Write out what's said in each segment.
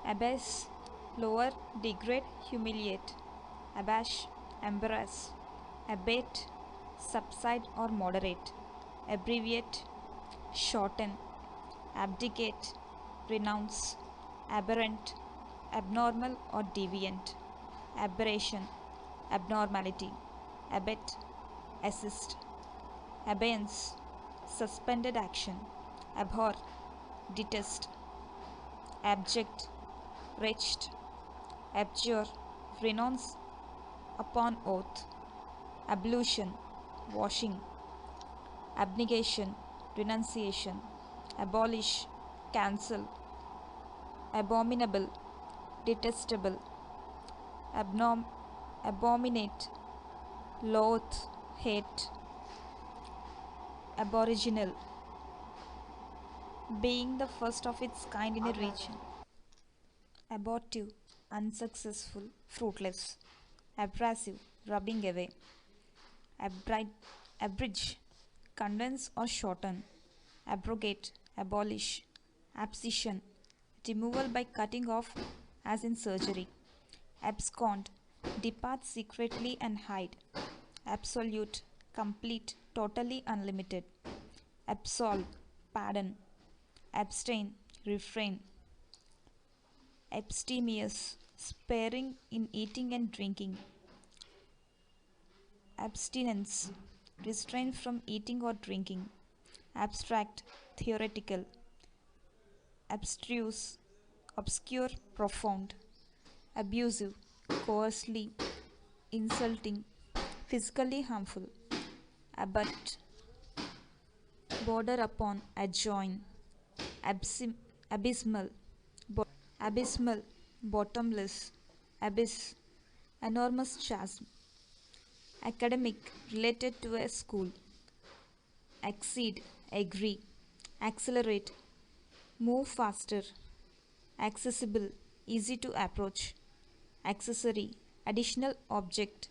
abase, lower, degrade, humiliate, abash, embarrass, abate, subside or moderate, abbreviate, shorten, abdicate, renounce, aberrant, abnormal or deviant, aberration, abnormality, abet, assist, abeyance, suspended action, abhor, detest, abject, wretched, abjure, renounce upon oath, ablution, washing, abnegation, renunciation, abolish, cancel, abominable, detestable, abominate, loath, hate, aboriginal, being the first of its kind in a region, abortive, unsuccessful, fruitless, abrasive, rubbing away, abridge, condense or shorten, abrogate, abolish, abscission, removal by cutting off as in surgery, abscond, depart secretly and hide, absolute, complete, totally unlimited, absolve, pardon, abstain, refrain, abstemious, sparing in eating and drinking, abstinence, restrain from eating or drinking, abstract, theoretical, abstruse, obscure, profound, abusive, coarsely, insulting, physically harmful, abut, border upon, adjoin, abysmal, abysmal, bottomless, abyss, enormous chasm, academic, related to a school, accede, agree, accelerate, move faster, accessible, easy to approach, accessory, additional object,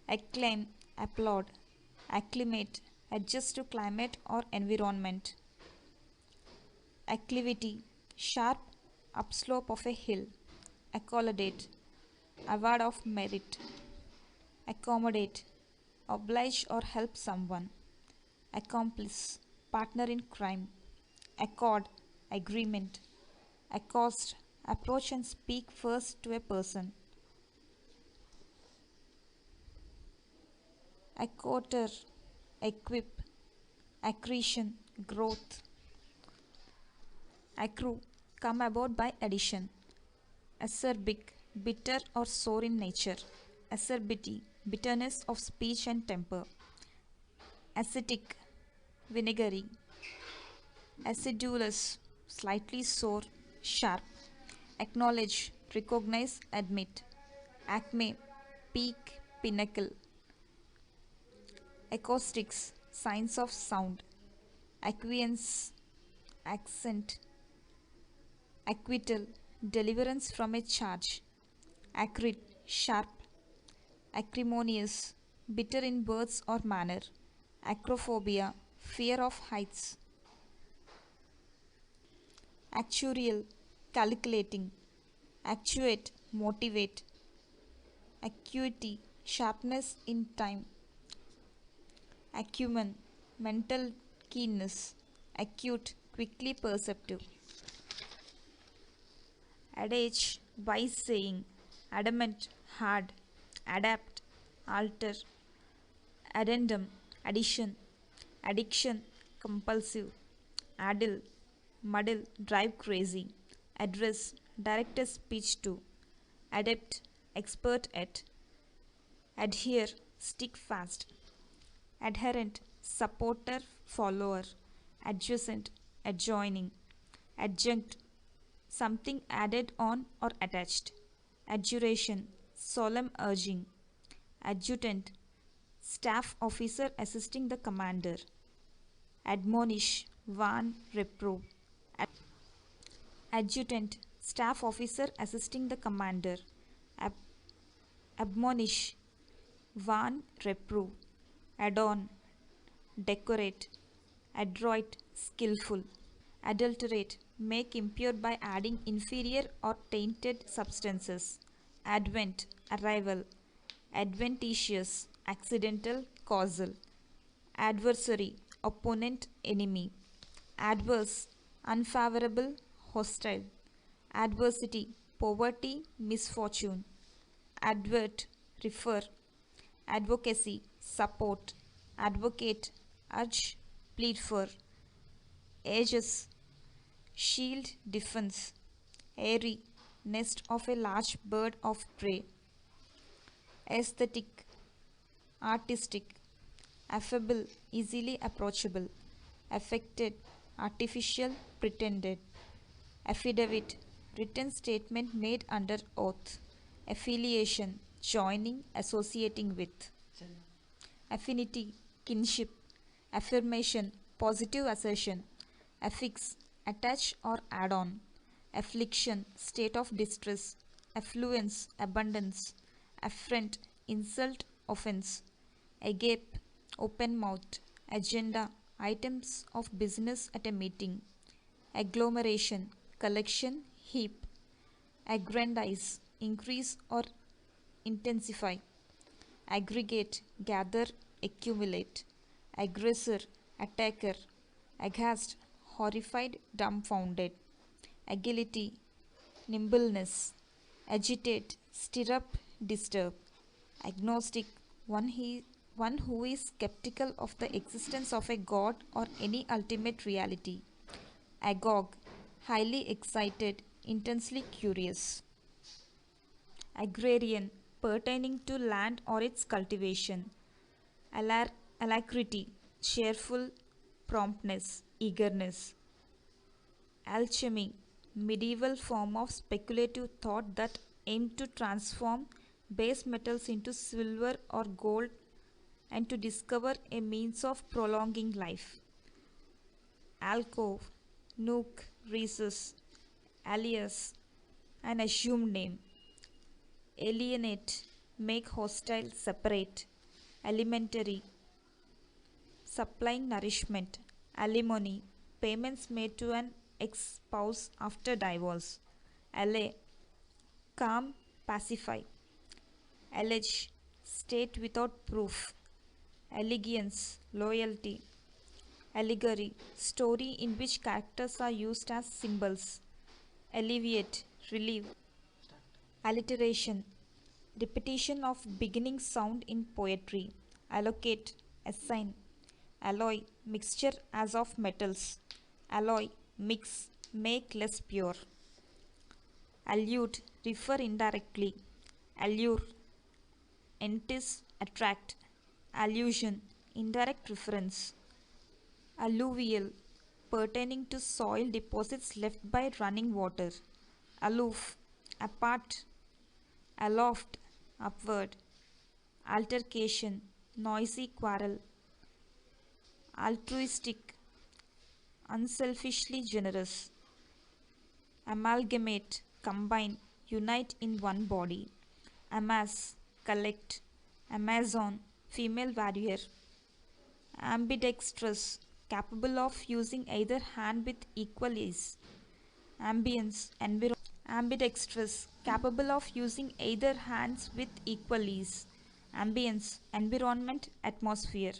acclaim, applaud, acclimate, adjust to climate or environment, acclivity, sharp upslope of a hill, accommodate, award of merit, accommodate, oblige or help someone, accomplice, partner in crime, accord, agreement, accost, approach and speak first to a person, acquainter, equip, accretion, growth, accrue, come about by addition, acerbic, bitter or sore in nature, acerbity, bitterness of speech and temper, acetic, vinegary, acidulous, slightly sour, sharp, acknowledge, recognize, admit, acme, peak, pinnacle, acoustics, signs of sound, acquiesce, accent, acquittal, deliverance from a charge, acrid, sharp, acrimonious, bitter in words or manner, acrophobia, fear of heights, actuarial, calculating, actuate, motivate, acuity, sharpness in time, acumen, mental keenness, acute, quickly perceptive, adage, wise saying, adamant, hard, adapt, alter, addendum, addition, addiction, compulsive, addle, muddle, drive crazy, address, direct a speech to, adept, expert at, adhere, stick fast, adherent, supporter, follower, adjacent, adjoining, adjunct, something added on or attached, adjuration, solemn urging, adjutant, staff officer assisting the commander, admonish, warn, reprove, adjutant, staff officer assisting the commander, admonish, warn, reprove, adorn, decorate, adroit, skillful, adulterate, make impure by adding inferior or tainted substances. Advent, arrival. Adventitious, accidental, causal. Adversary, opponent, enemy. Adverse, unfavorable, hostile. Adversity, poverty, misfortune. Advert, refer. Advocacy, support. Advocate, urge, plead for. Aegis, shield, defense. Airy, nest of a large bird of prey. Aesthetic, artistic. Affable, easily approachable. Affected, artificial, pretended. Affidavit, written statement made under oath. Affiliation, joining, associating with. Affinity, kinship. Affirmation, positive assertion. Affix, attach or add on. Affliction, state of distress. Affluence, abundance. Affront, insult, offense. Agape, open mouth. Agenda, items of business at a meeting. Agglomeration, collection, heap. Aggrandize, increase or intensify. Aggregate, gather, accumulate. Aggressor, attacker. Aghast, horrified, dumbfounded. Agility, nimbleness. Agitate, stir up, disturb. Agnostic, one who is skeptical of the existence of a god or any ultimate reality. Agog, highly excited, intensely curious. Agrarian, pertaining to land or its cultivation. Alacrity, cheerful, promptness, eagerness. Alchemy, medieval form of speculative thought that aimed to transform base metals into silver or gold and to discover a means of prolonging life. Alcove, nook, recess. Alias, an assumed name. Alienate, make hostile, separate. Alimentary, supplying nourishment. Alimony, payments made to an ex-spouse after divorce. Allay, calm, pacify. Allege, state without proof. Allegiance, loyalty. Allegory, story in which characters are used as symbols. Alleviate, relieve. Alliteration, repetition of beginning sound in poetry. Allocate, assign. Alloy, mixture as of metals. Alloy, mix, make less pure. Allude, refer indirectly. Allure, entice, attract. Allusion, indirect reference. Alluvial, pertaining to soil deposits left by running water. Aloof, apart. Aloft, upward. Altercation, noisy quarrel. Altruistic, unselfishly generous. Amalgamate, combine, unite in one body. Amass, collect. Amazon, female warrior. Ambidextrous, capable of using either hand with equal ease. Ambience, ambidextrous, capable of using either hands with equal ease. Ambience, environment, atmosphere.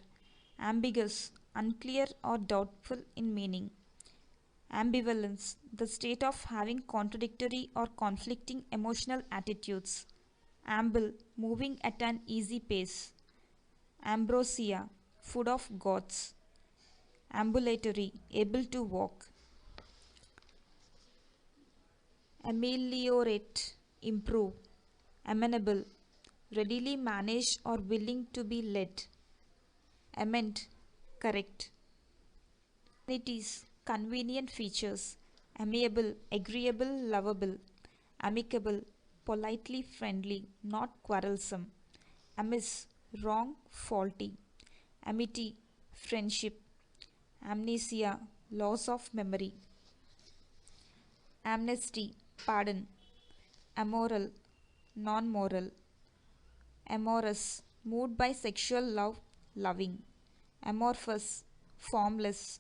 Ambiguous, unclear or doubtful in meaning. Ambivalence, the state of having contradictory or conflicting emotional attitudes. Amble, moving at an easy pace. Ambrosia, food of gods. Ambulatory, able to walk. Ameliorate, improve. Amenable, readily managed or willing to be led. Amend, correct. Amenities, convenient features. Amiable, agreeable, lovable. Amicable, politely friendly, not quarrelsome. Amiss, wrong, faulty. Amity, friendship. Amnesia, loss of memory. Amnesty, pardon. Amoral, non-moral. Amorous, moved by sexual love, loving. Amorphous, formless.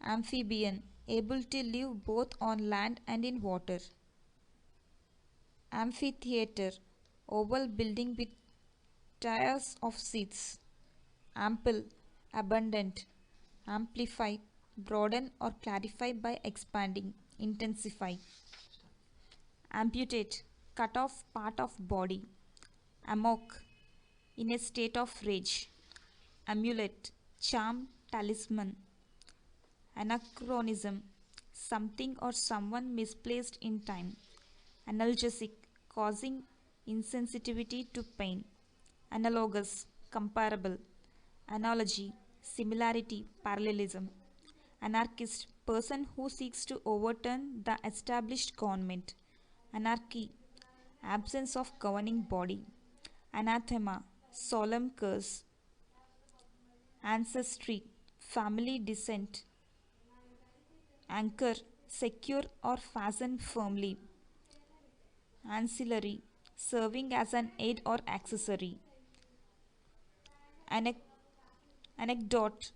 Amphibian, able to live both on land and in water. Amphitheater, oval building with tiers of seats. Ample, abundant. Amplify, broaden or clarify by expanding, intensify. Amputate, cut off part of body. Amok, in a state of rage. Amulet, charm, talisman. Anachronism, something or someone misplaced in time. Analgesic, causing insensitivity to pain. Analogous, comparable. Analogy, similarity, parallelism. Anarchist, person who seeks to overturn the established government. Anarchy, absence of governing body. Anathema, solemn curse. Ancestry, family descent. Anchor, secure or fasten firmly. Ancillary, serving as an aid or accessory. Anecdote,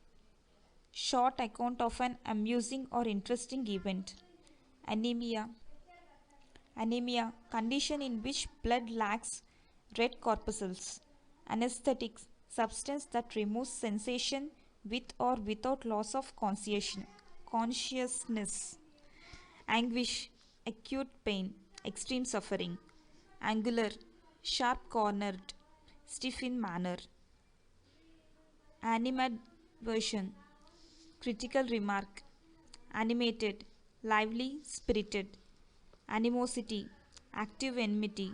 short account of an amusing or interesting event. Anemia, condition in which blood lacks red corpuscles. Anesthetic, substance that removes sensation with or without loss of consciousness. Anguish, acute pain, extreme suffering. Angular, sharp cornered, stiff in manner. Animadversion, critical remark. Animated, lively, spirited. Animosity, active enmity.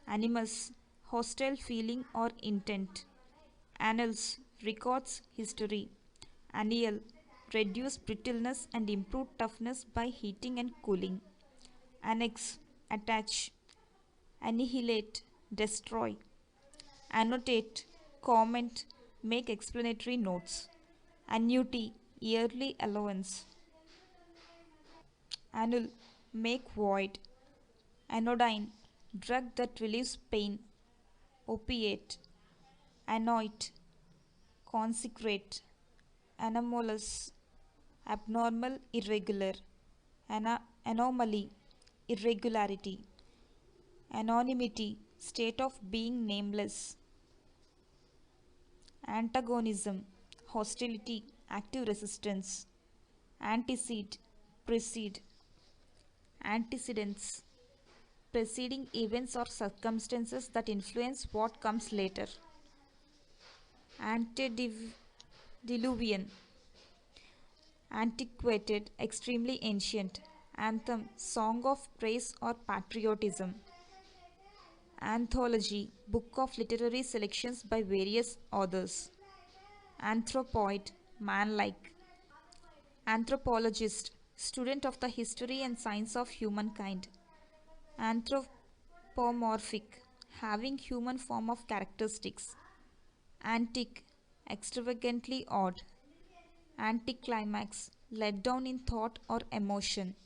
Animus, hostile feeling or intent. Annals, records history. Anneal, reduce brittleness and improve toughness by heating and cooling. Annex, attach. Annihilate, destroy. Annotate, comment, make explanatory notes. Annuity, yearly allowance. Annul, make void. Anodyne, drug that relieves pain. Opiate. Anoint, consecrate. Anomalous, abnormal, irregular. Anomaly, irregularity. Anonymity, state of being nameless. Antagonism, hostility, active resistance. Antecede, precede. Antecedents, preceding events or circumstances that influence what comes later. Antediluvian, antiquated, extremely ancient. Anthem, song of praise or patriotism. Anthology, book of literary selections by various authors. Anthropoid, man-like. Anthropologist, student of the history and science of humankind. Anthropomorphic, having human form of characteristics. Antic, extravagantly odd. Anticlimax, let down in thought or emotion.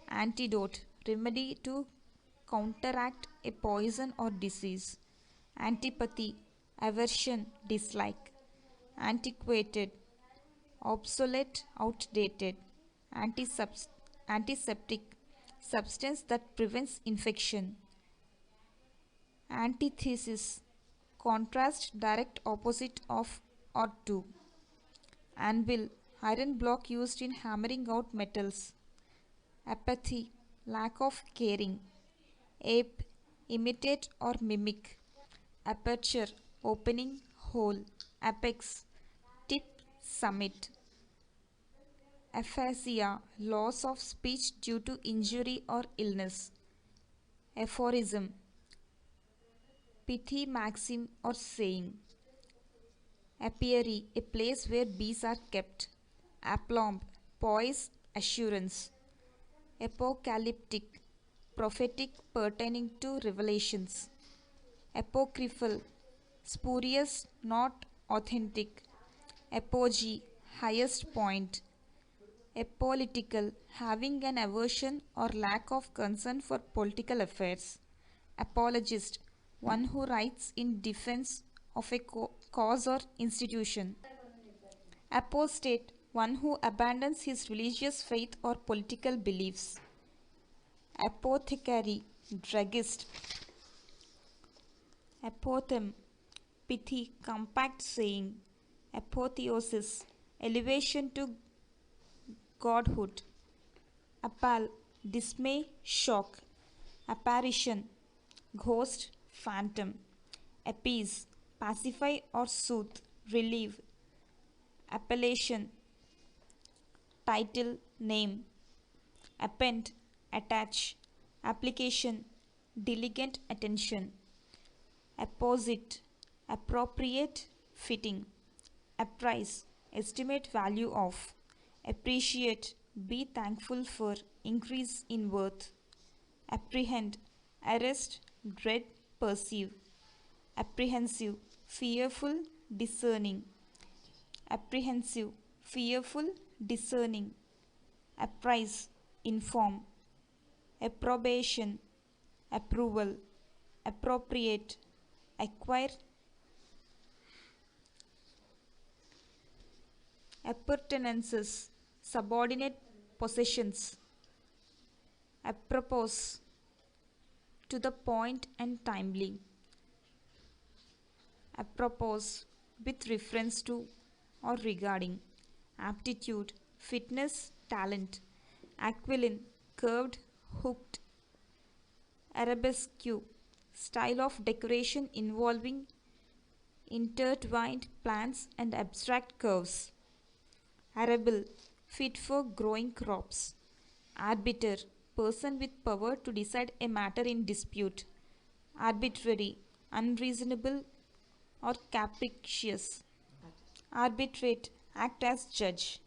Antidote, remedy to counteract a poison or disease. Antipathy, aversion, dislike. Antiquated, obsolete, outdated. Antiseptic, substance that prevents infection. Antithesis, contrast, direct opposite of or to. Anvil, iron block used in hammering out metals. Apathy, lack of caring. Ape, imitate or mimic. Aperture, opening, hole. Apex, tip, summit. Aphasia, loss of speech due to injury or illness. Aphorism, pithy maxim or saying. Apiary, a place where bees are kept. Aplomb, poise, assurance. Apocalyptic, prophetic pertaining to revelations. Apocryphal, spurious, not authentic. Apogee, highest point. Apolitical, having an aversion or lack of concern for political affairs. Apologist, one who writes in defense of a cause or institution. Apostate, one who abandons his religious faith or political beliefs. Apothecary, druggist. Apothegm, pithy, compact saying. Apotheosis, elevation to godhood. Appal, dismay, shock. Apparition, ghost, phantom. Appease, pacify or soothe, relieve. Appellation, title, name. Append, attach. Application, diligent attention. Apposite, appropriate, fitting. Apprise, estimate value of. Appreciate, be thankful for, increase in worth. Apprehend, arrest, dread, perceive. Apprehensive, fearful, discerning. Apprehensive, fearful, discerning. Apprise, inform. Approbation, approval. Appropriate, acquire. Appurtenances, subordinate possessions. Apropos, to the point and timely. Apropos, with reference to or regarding. Aptitude, fitness, talent. Aquiline, curved, hooked. Arabesque, style of decoration involving intertwined plants and abstract curves. Arable, fit for growing crops. Arbiter, person with power to decide a matter in dispute. Arbitrary, unreasonable or capricious. Arbitrate, act as judge.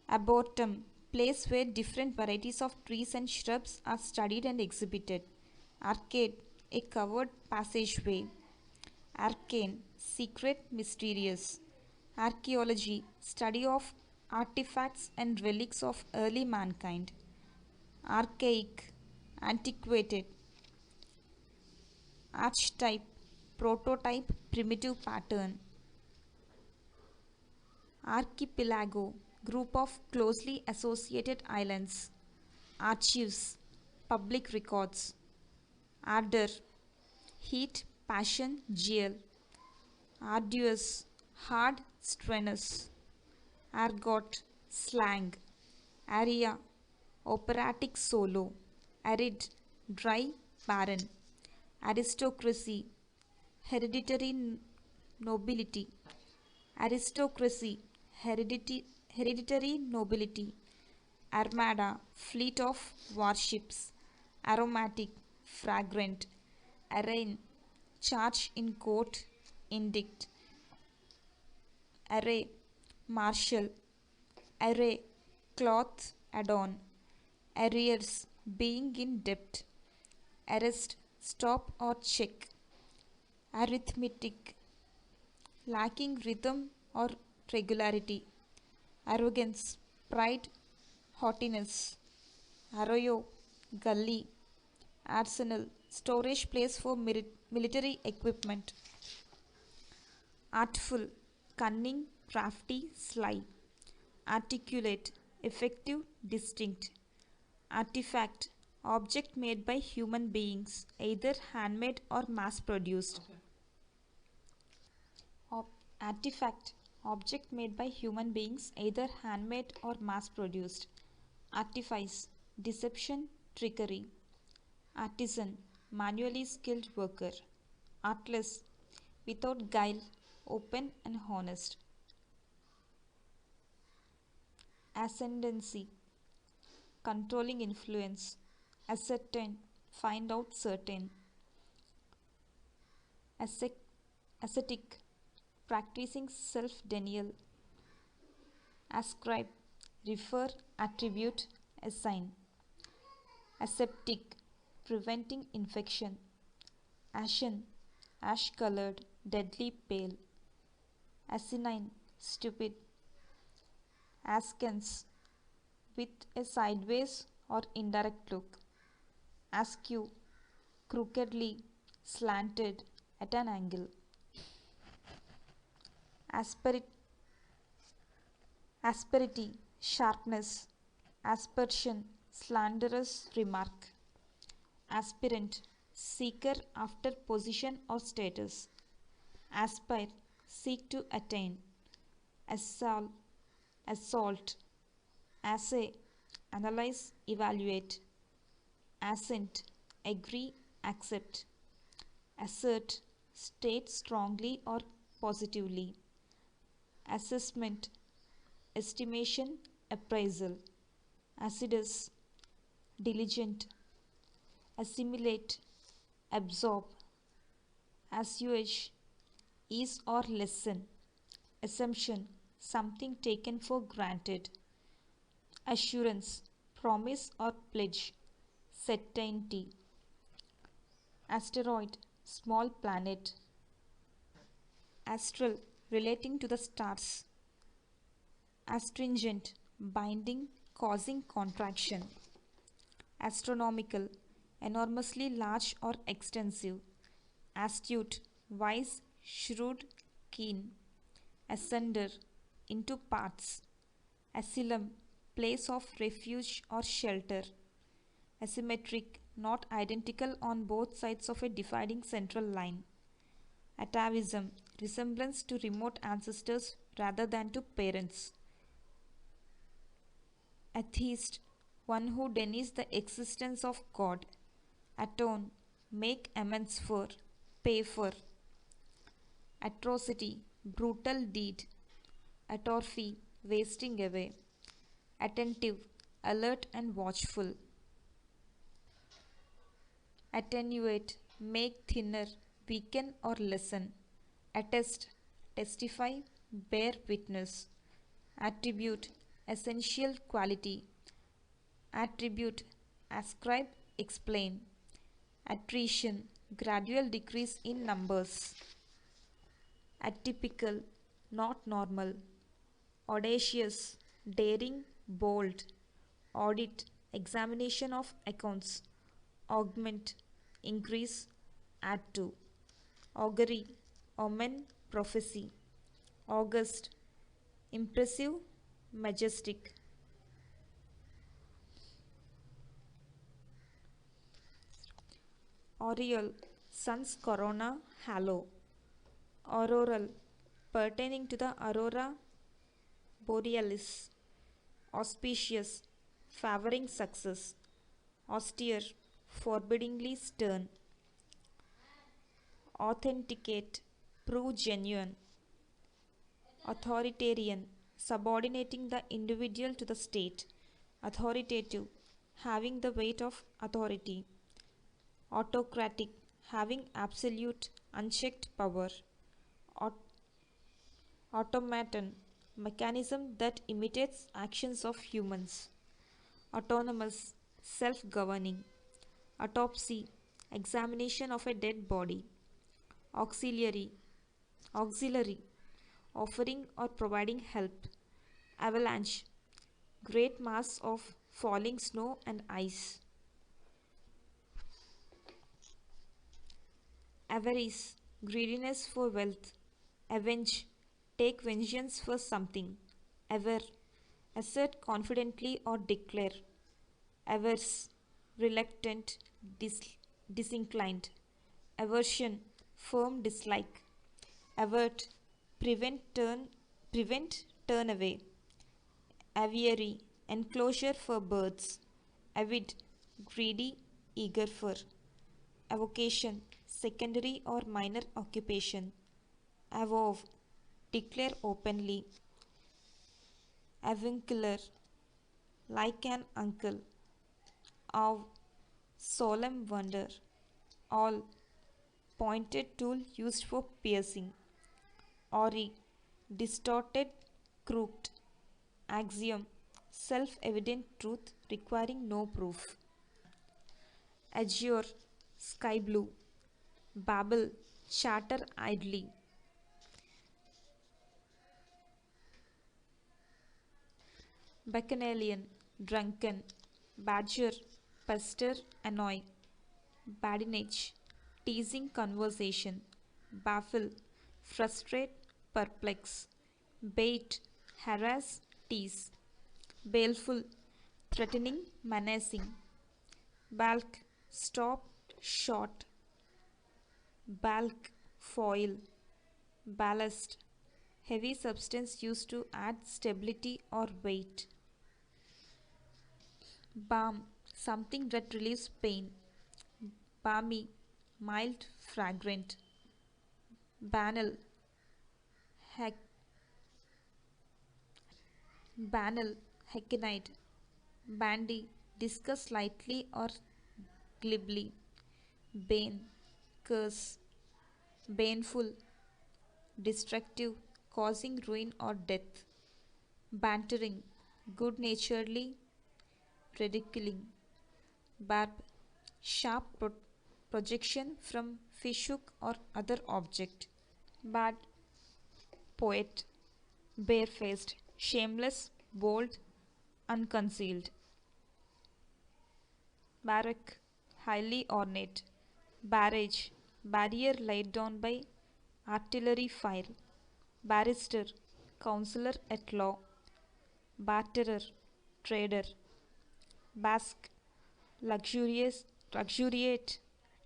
Arboretum, place where different varieties of trees and shrubs are studied and exhibited. Arcade, a covered passageway. Arcane, secret, mysterious. Archaeology, study of artifacts and relics of early mankind. Archaic, antiquated. Archetype, prototype, primitive pattern. Archipelago, group of closely associated islands. Archives, public records. Ardor, heat, passion, zeal. Arduous, hard, strenuous. Argot, slang. Aria, operatic solo. Arid, dry, barren. Aristocracy, hereditary nobility. Aristocracy, hereditary nobility. Armada, fleet of warships. Aromatic, fragrant. Arraign, charge in court, indict. Array, martial. Array, cloth, adorn. Arrears, being in debt. Arrest, stop or check. Arithmetic, lacking rhythm or regularity. Arrogance, pride, haughtiness. Arroyo, gully. Arsenal, storage place for military equipment. Artful, cunning, crafty, sly. Articulate, effective, distinct. Artifact, object made by human beings, either handmade or mass produced. Artifact, object made by human beings, either handmade or mass produced. Artifice, deception, trickery. Artisan, manually skilled worker. Artless, without guile, open and honest. Ascendancy, controlling influence. Ascertain, find out certain. Ascetic, practicing self-denial. Ascribe, refer, attribute, assign. Aseptic, preventing infection. Ashen, ash-colored, deadly pale. Asinine, stupid. Askance, with a sideways or indirect look. Askew, crookedly, slanted, at an angle. Asperity, sharpness. Aspersion, slanderous remark. Aspirant, seeker after position or status. Aspire, seek to attain. Assault, assault. Assay, analyze, evaluate. Assent, agree, accept. Assert, state strongly or positively. Assessment, estimation, appraisal. Assiduous, diligent. Assimilate, absorb. Assuage, ease or lessen. Assumption, something taken for granted. Assurance, promise or pledge. Certainty. Asteroid, small planet. Astral, relating to the stars. Astringent, binding, causing contraction. Astronomical, enormously large or extensive. Astute, wise, shrewd, keen. Asunder, into parts. Asylum, place of refuge or shelter. Asymmetric, not identical on both sides of a dividing central line. Atavism, resemblance to remote ancestors rather than to parents. Atheist, one who denies the existence of God. Atone, make amends for, pay for. Atrocity, brutal deed. Atrophy, wasting away. Attentive, alert and watchful. Attenuate, make thinner, weaken or lessen. Attest, testify, bear witness. Attribute, essential quality. Attribute, ascribe, explain. Attrition, gradual decrease in numbers. Atypical, not normal. Audacious, daring, bold. Audit, examination of accounts. Augment, increase, add to. Augury, omen, prophecy. August, impressive, majestic. Aureole, sun's corona, halo. Auroral, pertaining to the aurora borealis. Auspicious, favoring success. Austere, forbiddingly stern. Authenticate, prove genuine. Authoritarian, subordinating the individual to the state. Authoritative, having the weight of authority. Autocratic, having absolute, unchecked power. Automaton, mechanism that imitates actions of humans. Autonomous, self-governing. Autopsy, examination of a dead body. Auxiliary, offering or providing help. Avalanche, great mass of falling snow and ice. Avarice, greediness for wealth. Avenge, take vengeance for something. Aver, assert confidently or declare. Averse, reluctant, disinclined. Aversion, firm dislike. Avert, prevent, turn away. Aviary, enclosure for birds. Avid, greedy, eager for. Avocation, secondary or minor occupation. Avowed, declare openly. Avuncular, like an uncle. Awe, solemn wonder. All, pointed tool used for piercing. Ori, distorted, crooked. Axiom, self-evident truth requiring no proof. Azure, sky blue. Babble, chatter idly. Bacchanalian, drunken. Badger, pester, annoy. Badinage, teasing conversation. Baffle, frustrate, perplex. Bait, harass, tease. Baleful, threatening, menacing. Balk, stop, short. Balk, foil. Ballast, heavy substance used to add stability or weight. Balm, something that relieves pain. Balmy, mild, fragrant. Banal, hack, banal, hackneyed. Bandy, discuss lightly or glibly. Bane, curse. Baneful, destructive, causing ruin or death. Bantering, good naturedly, ridiculing. Barb, sharp projection from fish hook or other object. Bad, poet, barefaced, shameless, bold, unconcealed. Barrack, highly ornate. Barrage, barrier laid down by artillery fire. Barrister, counselor at law. Barterer, trader. Bask, luxurious, luxuriate,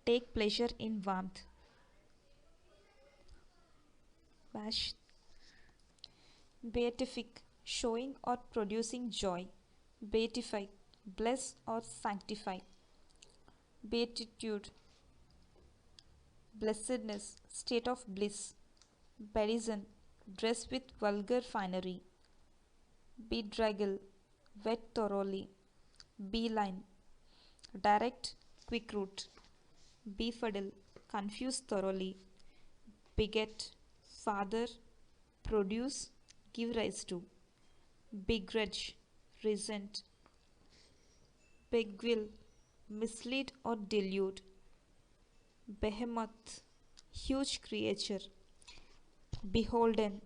take pleasure in warmth. Bash, beatific, showing or producing joy. Beatify, bless or sanctify. Beatitude, blessedness, state of bliss. Bedizen, dress with vulgar finery. Bedraggle, wet thoroughly. Beeline, direct, quick route. Befuddle, confuse thoroughly. Beget, father, produce, give rise to. Begrudge, resent. Beguile, mislead or delude. Behemoth, huge creature. Beholden,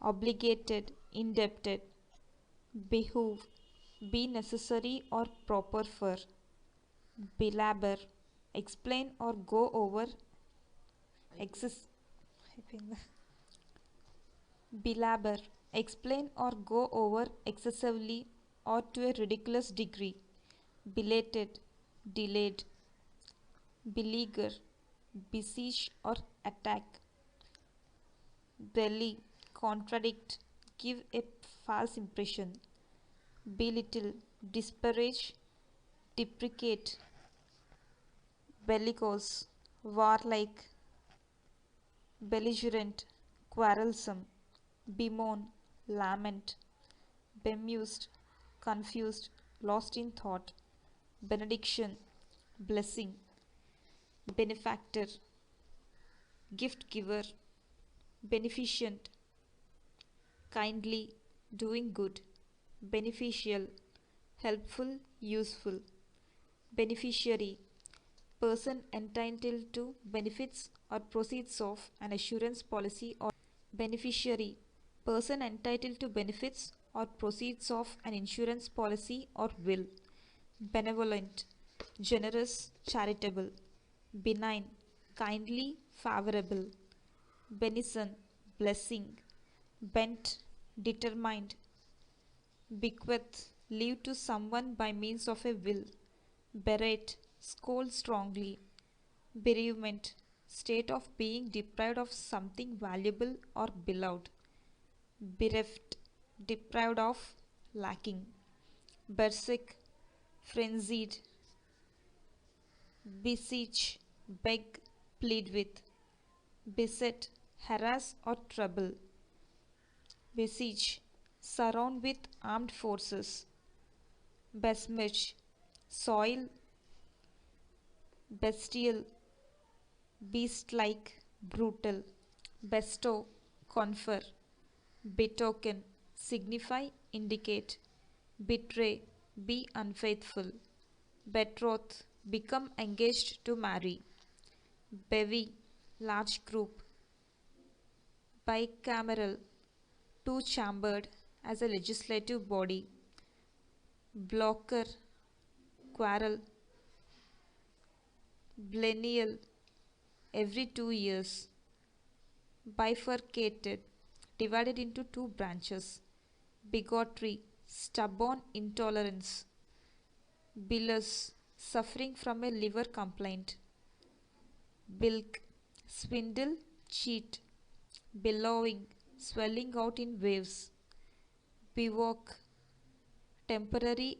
obligated, indebted. Behoove, be necessary or proper for. Belabor, explain or go over excess. Belabor, explain or go over excessively or to a ridiculous degree. Belated, delayed. Beleaguer, besiege or attack. Belly, contradict, give a false impression. Belittle, disparage, deprecate. Bellicose, warlike. Belligerent, quarrelsome. Bemoan, lament. Bemused, confused, lost in thought. Benediction, blessing. Benefactor, gift giver. Beneficent, kindly, doing good. Beneficial, helpful, useful. Beneficiary, person entitled to benefits or proceeds of an assurance policy or beneficiary, person entitled to benefits or proceeds of an insurance policy or will. Benevolent, generous, charitable. Benign, kindly, favorable. Benison, blessing. Bent, determined. Bequeath, leave to someone by means of a will. Berate, scold strongly. Bereavement, state of being deprived of something valuable or beloved. Bereft, deprived of, lacking. Berserk, frenzied. Beseech, beg, plead with. Beset, harass or trouble. Besiege, surround with armed forces. Besmirch, soil. Bestial, beast-like, brutal. Bestow, confer. Betoken, signify, indicate. Betray, be unfaithful. Betroth, become engaged to marry. Bevy, large group. Bicameral, two-chambered as a legislative body. Blocker, quarrel. Biennial, every 2 years. Bifurcated, divided into two branches. bigotry, stubborn intolerance, billous, suffering from a liver complaint, bilk, swindle, cheat, billowing, swelling out in waves, bivouac, temporary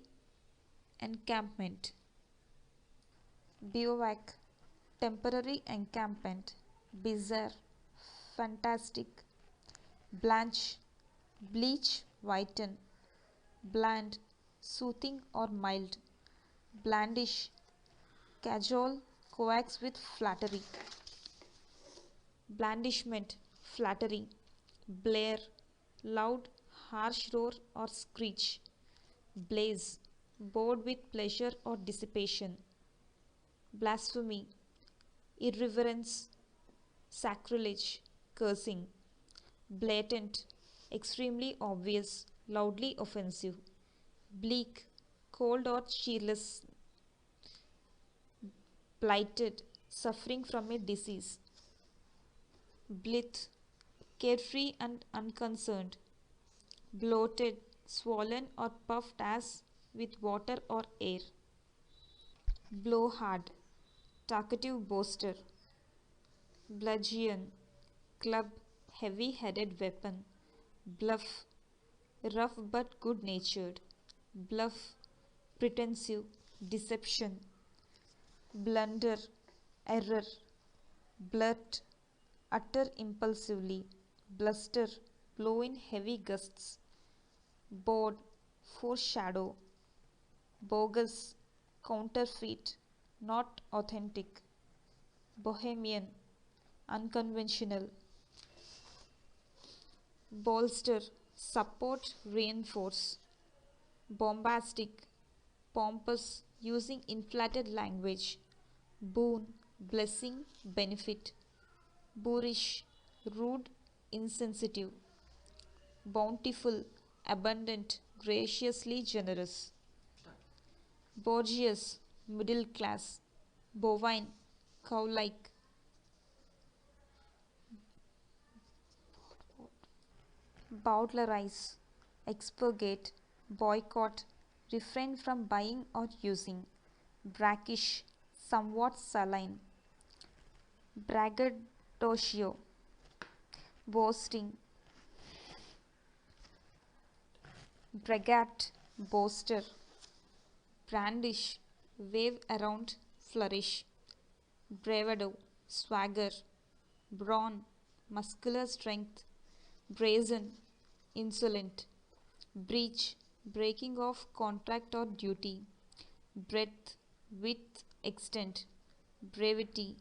encampment, bivouac, temporary encampment, bizarre, fantastic, blanch, bleach, whiten, bland, soothing or mild, blandish, cajole, coax with flattery, blandishment, flattery, blare, loud, harsh roar or screech, blaze, bored with pleasure or dissipation, blasphemy, irreverence, sacrilege, cursing, blatant, extremely obvious, loudly offensive, bleak, cold or cheerless, blighted, suffering from a disease, blithe, carefree and unconcerned, bloated, swollen or puffed as with water or air, blowhard, talkative boaster, bludgeon, club, heavy-headed weapon, bluff, rough but good-natured, bluff, pretensive, deception, blunder, error, blurt, utter impulsively, bluster, blow in heavy gusts, board, foreshadow, bogus, counterfeit, not authentic, bohemian, unconventional, bolster, support, reinforce, bombastic, pompous, using inflated language, boon, blessing, benefit, boorish, rude, insensitive, bountiful, abundant, graciously generous, bourgeois, middle class, bovine, cow-like, bowdlerize, expurgate, boycott, refrain from buying or using, brackish, somewhat saline, braggadocio, boasting, braggart, boaster, brandish, wave around, flourish, bravado, swagger, brawn, muscular strength, brazen, insolent, breach, breaking of contract or duty, breadth, width, extent, brevity,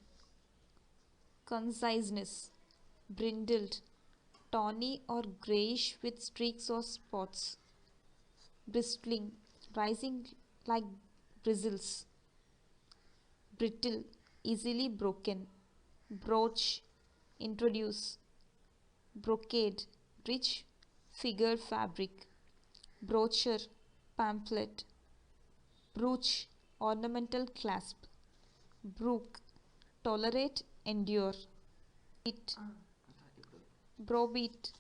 conciseness, brindled, tawny or greyish with streaks or spots, bristling, rising like bristles, brittle, easily broken, broach, introduce, brocade, rich figure fabric, brochure, pamphlet, brooch, ornamental clasp, brook, tolerate, endure, it, browbeat,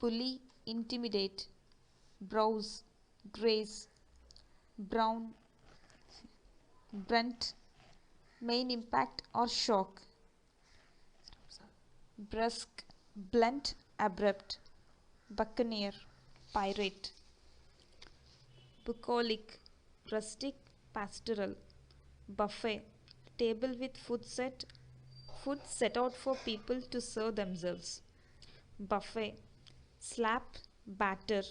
bully, intimidate, browse, graze, brown, brunt, main impact or shock, brusque, blunt, abrupt, buccaneer, pirate, bucolic, rustic, pastoral, buffet, table with food set out for people to serve themselves, buffet, slap, batter,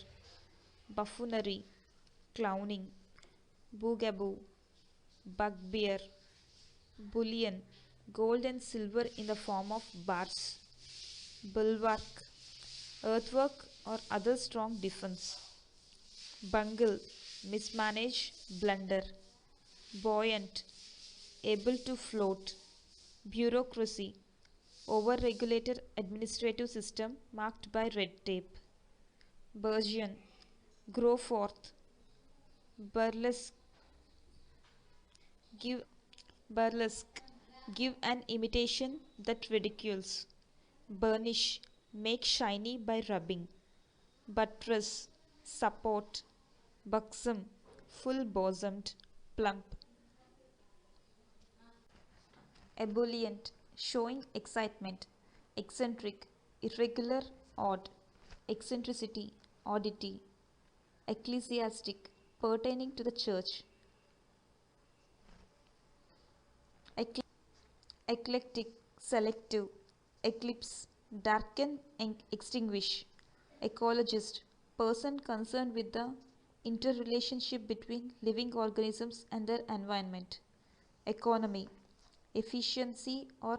buffoonery, clowning, boogaboo, bugbear, bullion, gold and silver in the form of bars, bulwark, earthwork or other strong defense, bungle, mismanage, blunder, buoyant, able to float, bureaucracy, over-regulated administrative system marked by red tape, burgeon, grow forth, burlesque, give burlesque, give an imitation that ridicules, burnish, make shiny by rubbing, buttress, support, buxom, full bosomed, plump. Ebullient, showing excitement, eccentric, irregular, odd, eccentricity, oddity, ecclesiastic, pertaining to the church, eclectic, selective, eclipse, darken and extinguish, ecologist, person concerned with the interrelationship between living organisms and their environment, economy, efficiency or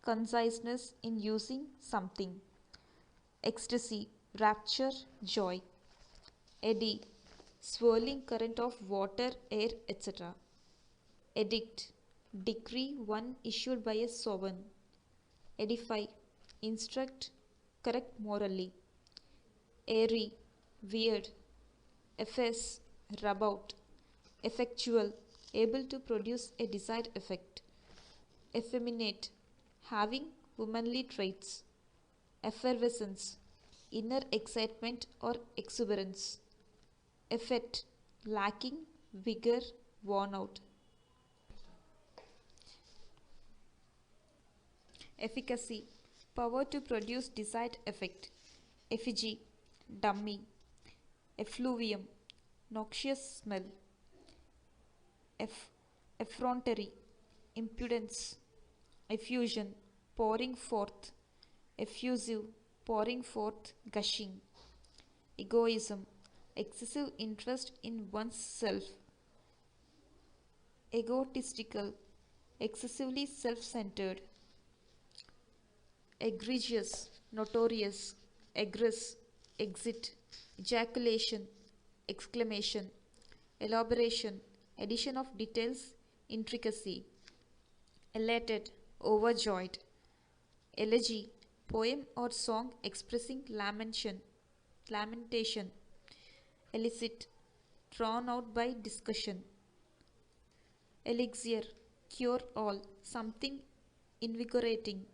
conciseness in using something, ecstasy, rapture, joy, eddy, swirling current of water, air, etc. Edict, decree one issued by a sovereign. Edify, instruct, correct morally. Airy, weird. Efface, rub out. Effectual, able to produce a desired effect. Effeminate, having womanly traits. Effervescence, inner excitement or exuberance. Effect, lacking vigor, worn out. Efficacy, power to produce desired effect. Effigy, dummy. Effluvium, noxious smell. Effrontery, impudence. Effusion, pouring forth. Effusive, pouring forth, gushing. Egoism, excessive interest in one's self. Egotistical, excessively self-centered. Egregious, notorious, egress, exit, ejaculation, exclamation, elaboration, addition of details, intricacy, elated, overjoyed, elegy, poem or song expressing lamentation, elicit, drawn out by discussion, elixir, cure all, something invigorating,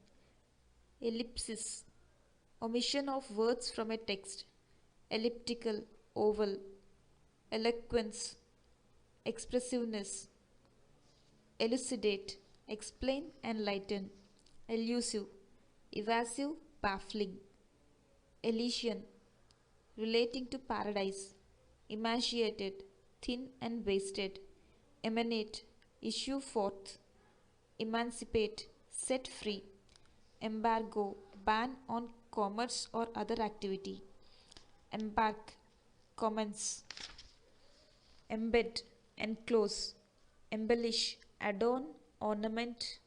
ellipsis, omission of words from a text, elliptical, oval, eloquence, expressiveness, elucidate, explain, enlighten, elusive, evasive, baffling, Elysian, relating to paradise, emaciated, thin and wasted, emanate, issue forth, emancipate, set free, embargo, ban on commerce or other activity, embark, commence, embed, enclose, embellish, adorn, ornament,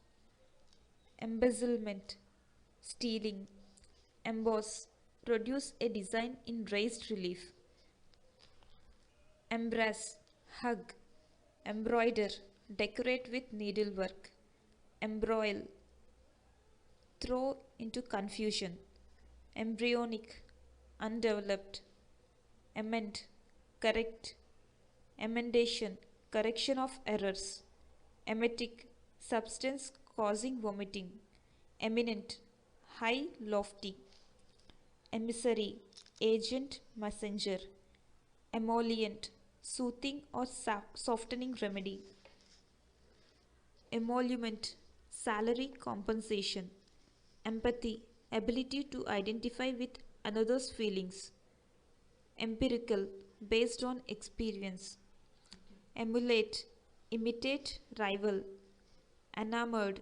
embezzlement, stealing, emboss, produce a design in raised relief, embrace, hug, embroider, decorate with needlework, embroil, throw into confusion, embryonic, undeveloped, amend, correct, emendation, correction of errors, emetic, substance causing vomiting, eminent, high, lofty, emissary, agent, messenger, emollient, soothing or softening remedy, emolument, salary compensation, empathy, ability to identify with another's feelings, empirical, based on experience, emulate, imitate, rival, enamored,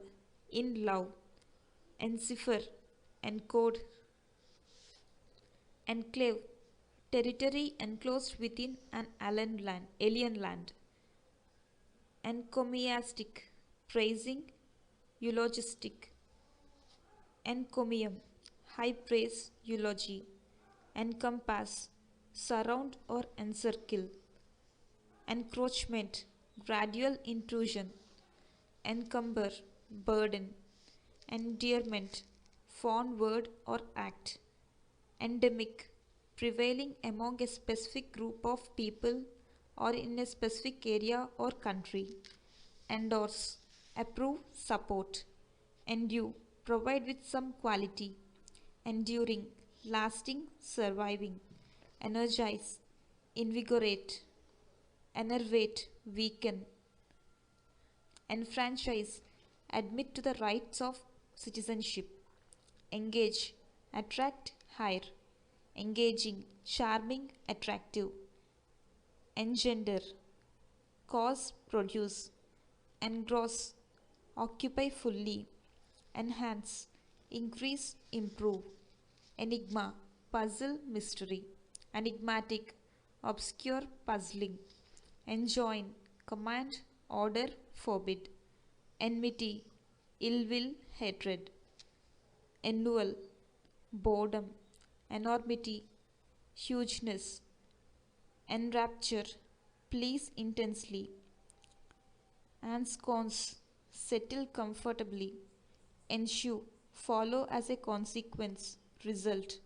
in love, encipher, encode, enclave, territory enclosed within an alien land, encomiastic, praising, eulogistic, encomium, high praise, eulogy, encompass, surround or encircle, encroachment, gradual intrusion, encumber, burden, endearment, fond word or act, endemic, prevailing among a specific group of people or in a specific area or country, endorse, approve, support, endue, provide with some quality, enduring, lasting, surviving, energize, invigorate, enervate, weaken, enfranchise, admit to the rights of citizenship, engage, attract, hire, engaging, charming, attractive, engender, cause, produce, engross, occupy fully, enhance, increase, improve, enigma, puzzle, mystery, enigmatic, obscure, puzzling, enjoin, command, order, forbid, enmity, ill will, hatred, annual, boredom, enormity, hugeness, enrapture, please intensely, ensconce, settle comfortably, ensue, follow as a consequence, result,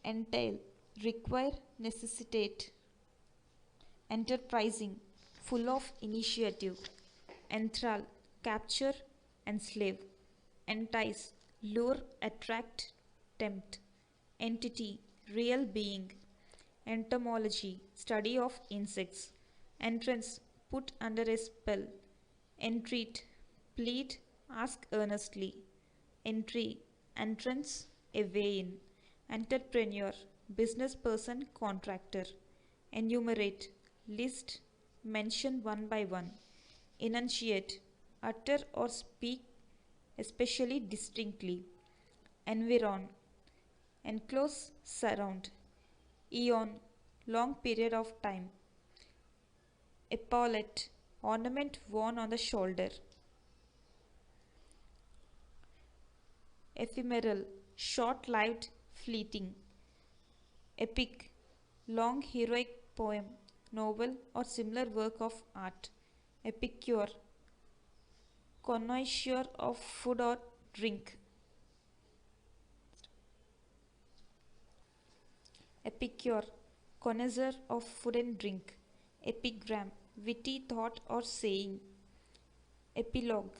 entail, require, necessitate, enterprising, full of initiative, enthrall, capture, enslave, entice, lure, attract, tempt, entity, real being, entomology, study of insects, entrance, put under a spell, entreat, plead, ask earnestly, entry, entrance, a way in, entrepreneur, business person, contractor, enumerate, list, mention one by one, enunciate, utter or speak especially distinctly, environ, enclose, surround, eon, long period of time, epaulet, ornament worn on the shoulder, ephemeral, short lived, fleeting, epic, long heroic poem, novel or similar work of art, epicure, connoisseur of food or drink, epicure, connoisseur of food and drink, epigram, witty thought or saying, epilogue,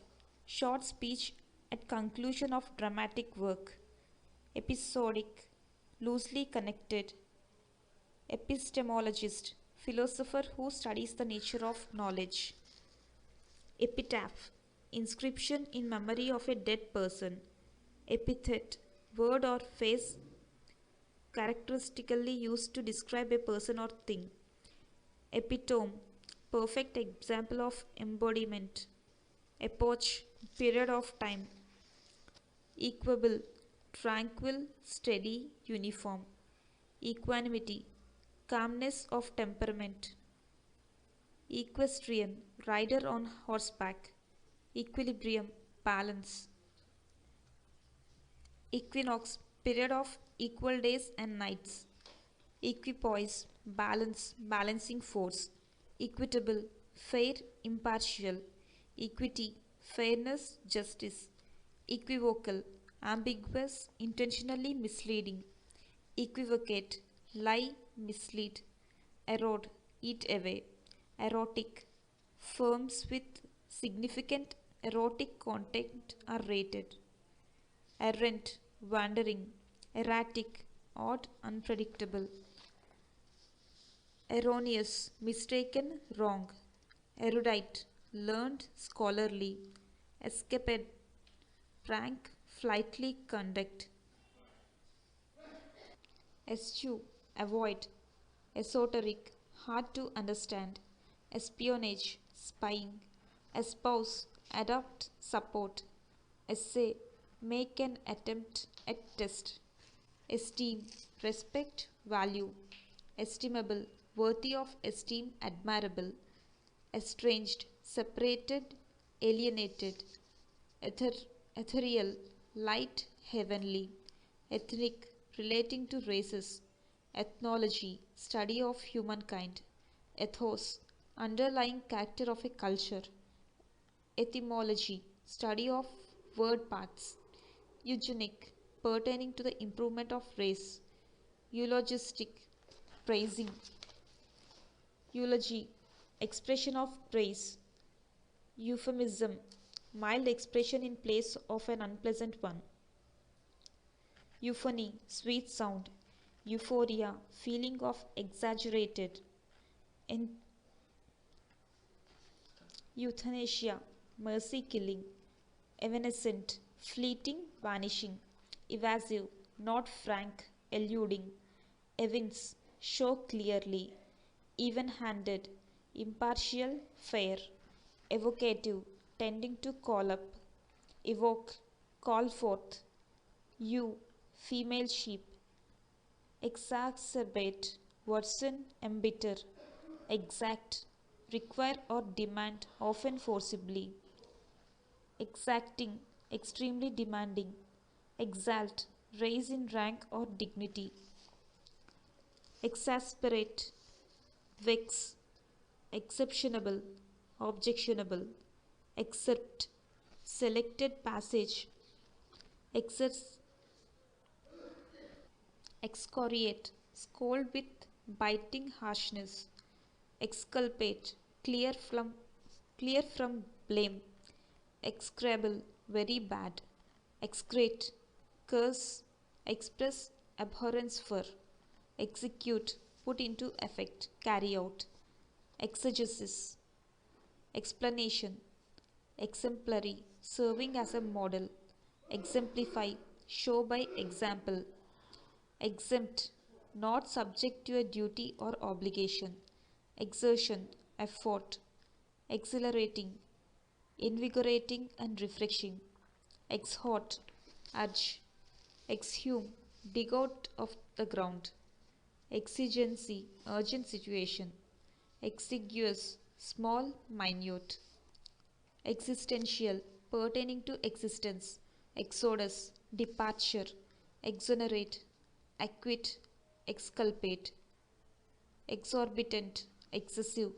short speech at conclusion of dramatic work, episodic, loosely connected, epistemologist, philosopher who studies the nature of knowledge, epitaph, inscription in memory of a dead person, epithet, word or phrase characteristically used to describe a person or thing, epitome, perfect example of embodiment, epoch, period of time, equable, tranquil, steady, uniform, equanimity, calmness of temperament, equestrian, rider on horseback, equilibrium, balance, equinox, period of equal days and nights, equipoise, balance, balancing force, equitable, fair, impartial, equity, fairness, justice, equivocal, ambiguous, intentionally misleading, equivocate, lie, mislead, erode, eat away, erotic, firms with significant erotic content are rated, errant, wandering, erratic, odd, unpredictable, erroneous, mistaken, wrong, erudite, learned, scholarly, escapade, prank, flightly conduct, eschew, avoid, esoteric, hard to understand, espionage, spying, espouse, adopt, support, essay, make an attempt at test, esteem, respect, value, estimable, worthy of esteem, admirable, estranged, separated, alienated, ethereal, light, heavenly, ethnic, relating to races, ethnology, study of humankind, ethos, underlying character of a culture, etymology, study of word paths, eugenic, pertaining to the improvement of race, eulogistic, praising, eulogy, expression of praise, euphemism, mild expression in place of an unpleasant one, euphony, sweet sound, euphoria, feeling of exaggerated, en- euthanasia, mercy killing, evanescent, fleeting, vanishing, evasive, not frank, eluding, evince, show clearly, even handed, impartial, fair, evocative, tending to call up, evoke, call forth, you, female sheep, exacerbate, worsen, embitter, exact, require or demand, often forcibly, exacting, extremely demanding, exalt, raise in rank or dignity, exasperate, vex, exceptionable, objectionable, except, selected passage, exercise, excoriate, scold with biting harshness, exculpate, clear from blame, execrable, very bad, excrete, curse, express abhorrence for, execute, put into effect, carry out, exegesis, explanation, exemplary, serving as a model, exemplify, show by example, exempt, not subject to a duty or obligation, exertion, effort, exhilarating, invigorating and refreshing, exhort, urge, exhume, dig out of the ground, exigency, urgent situation, exiguous, small, minute, existential, pertaining to existence, exodus, departure, exonerate, acquit, exculpate, exorbitant, excessive,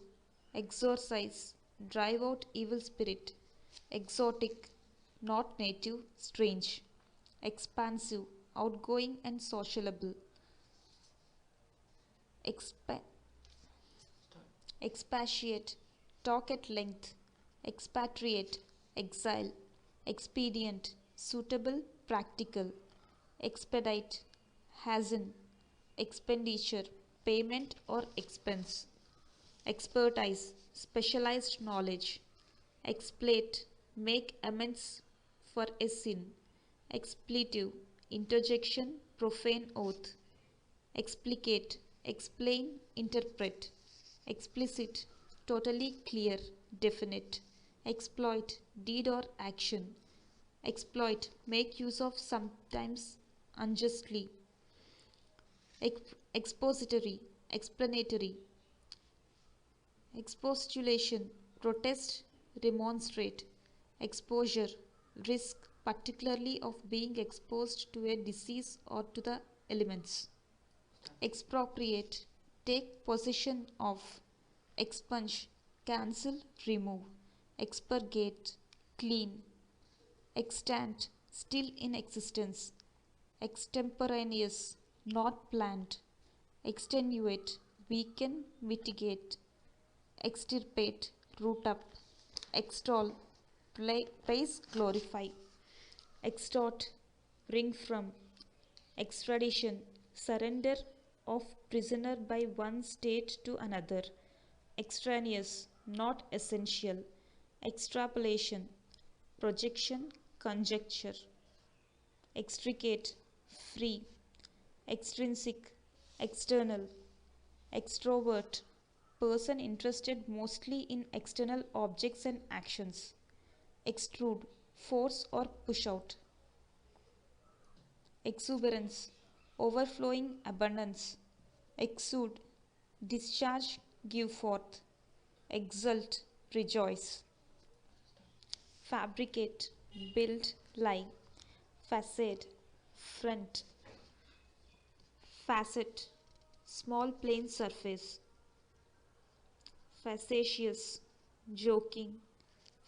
exorcise, drive out evil spirit, exotic, not native, strange, expansive, outgoing and sociable, expa- expatiate, talk at length, expatriate, exile, expedient, suitable, practical, expedite, hasten, expenditure, payment or expense, expertise, specialized knowledge, explate, make amends for a sin, expletive, interjection, profane oath, explicate, explain, interpret, explicit, totally clear, definite, exploit, deed or action, exploit, make use of sometimes unjustly, expository, explanatory, expostulation, protest, remonstrate, exposure, risk, particularly of being exposed to a disease or to the elements, expropriate, take possession of, expunge, cancel, remove, expurgate, clean, extant, still in existence, extemporaneous, not planned, extenuate, weaken, mitigate, extirpate, root up, extol, praise, glorify, extort, wring from, extradition, surrender of prisoner by one state to another, extraneous, not essential, extrapolation, projection, conjecture, extricate, free, extrinsic, external, extrovert, person interested mostly in external objects and actions, extrude, force or push out, exuberance, overflowing abundance, exude, discharge, give forth, exult, rejoice, fabricate, build, lie, facade, front, facet, small plane surface, facetious, joking,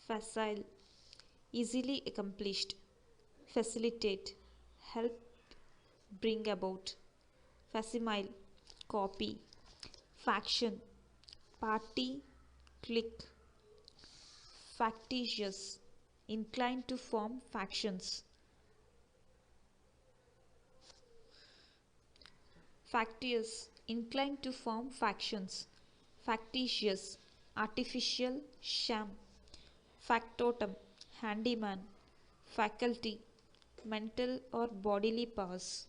facile, easily accomplished, facilitate, help, bring about, facsimile, copy, faction, party, clique, factitious, inclined to form factions, Factious, inclined to form factions. Factitious, artificial, sham. Factotum, handyman. Faculty, mental or bodily powers.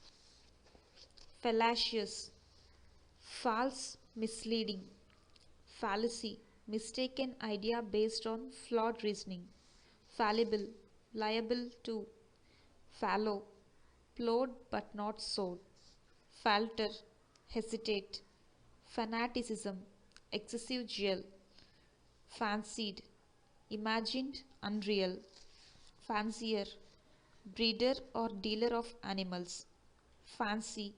Fallacious, false, misleading. Fallacy, mistaken idea based on flawed reasoning. Fallible, liable to. Fallow, plowed but not sowed. Falter, hesitate. Fanaticism, excessive zeal. Fancied, imagined, unreal. Fancier, breeder or dealer of animals. Fancy,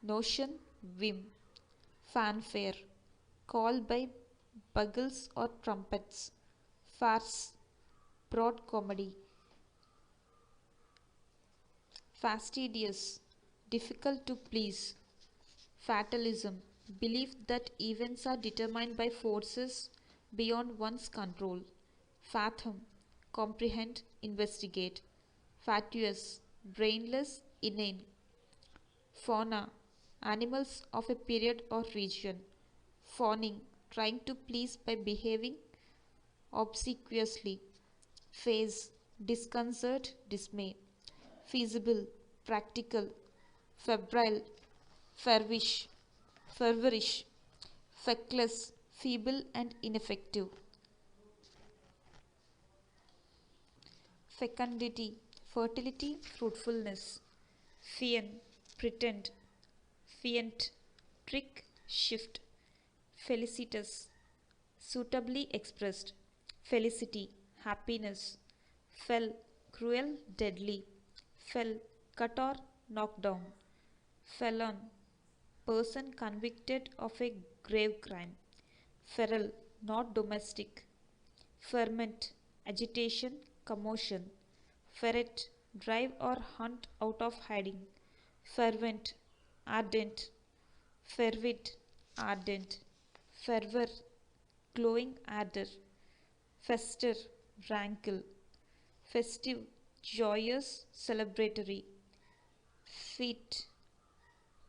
notion, whim. Fanfare, called by bugles or trumpets. Farce, broad comedy. Fastidious, difficult to please. Fatalism, belief that events are determined by forces beyond one's control. Fathom, comprehend, investigate. Fatuous, brainless, inane. Fauna, animals of a period or region. Fawning, trying to please by behaving obsequiously. Phase, disconcert, dismay. Feasible, practical. Febrile, feverish. Feckless, feeble and ineffective. Fecundity, fertility, fruitfulness. Fien, pretend. Fiant, trick, shift. Felicitous, suitably expressed. Felicity, happiness. Fell, cruel, deadly. Fell, cut or knock down. Felon, person convicted of a grave crime. Feral, not domestic. Ferment, agitation, commotion. Ferret, drive or hunt out of hiding. Fervent, ardent. Fervid, ardent. Fervor, glowing ardor. Fester, rankle. Festive, joyous, celebratory. Feat,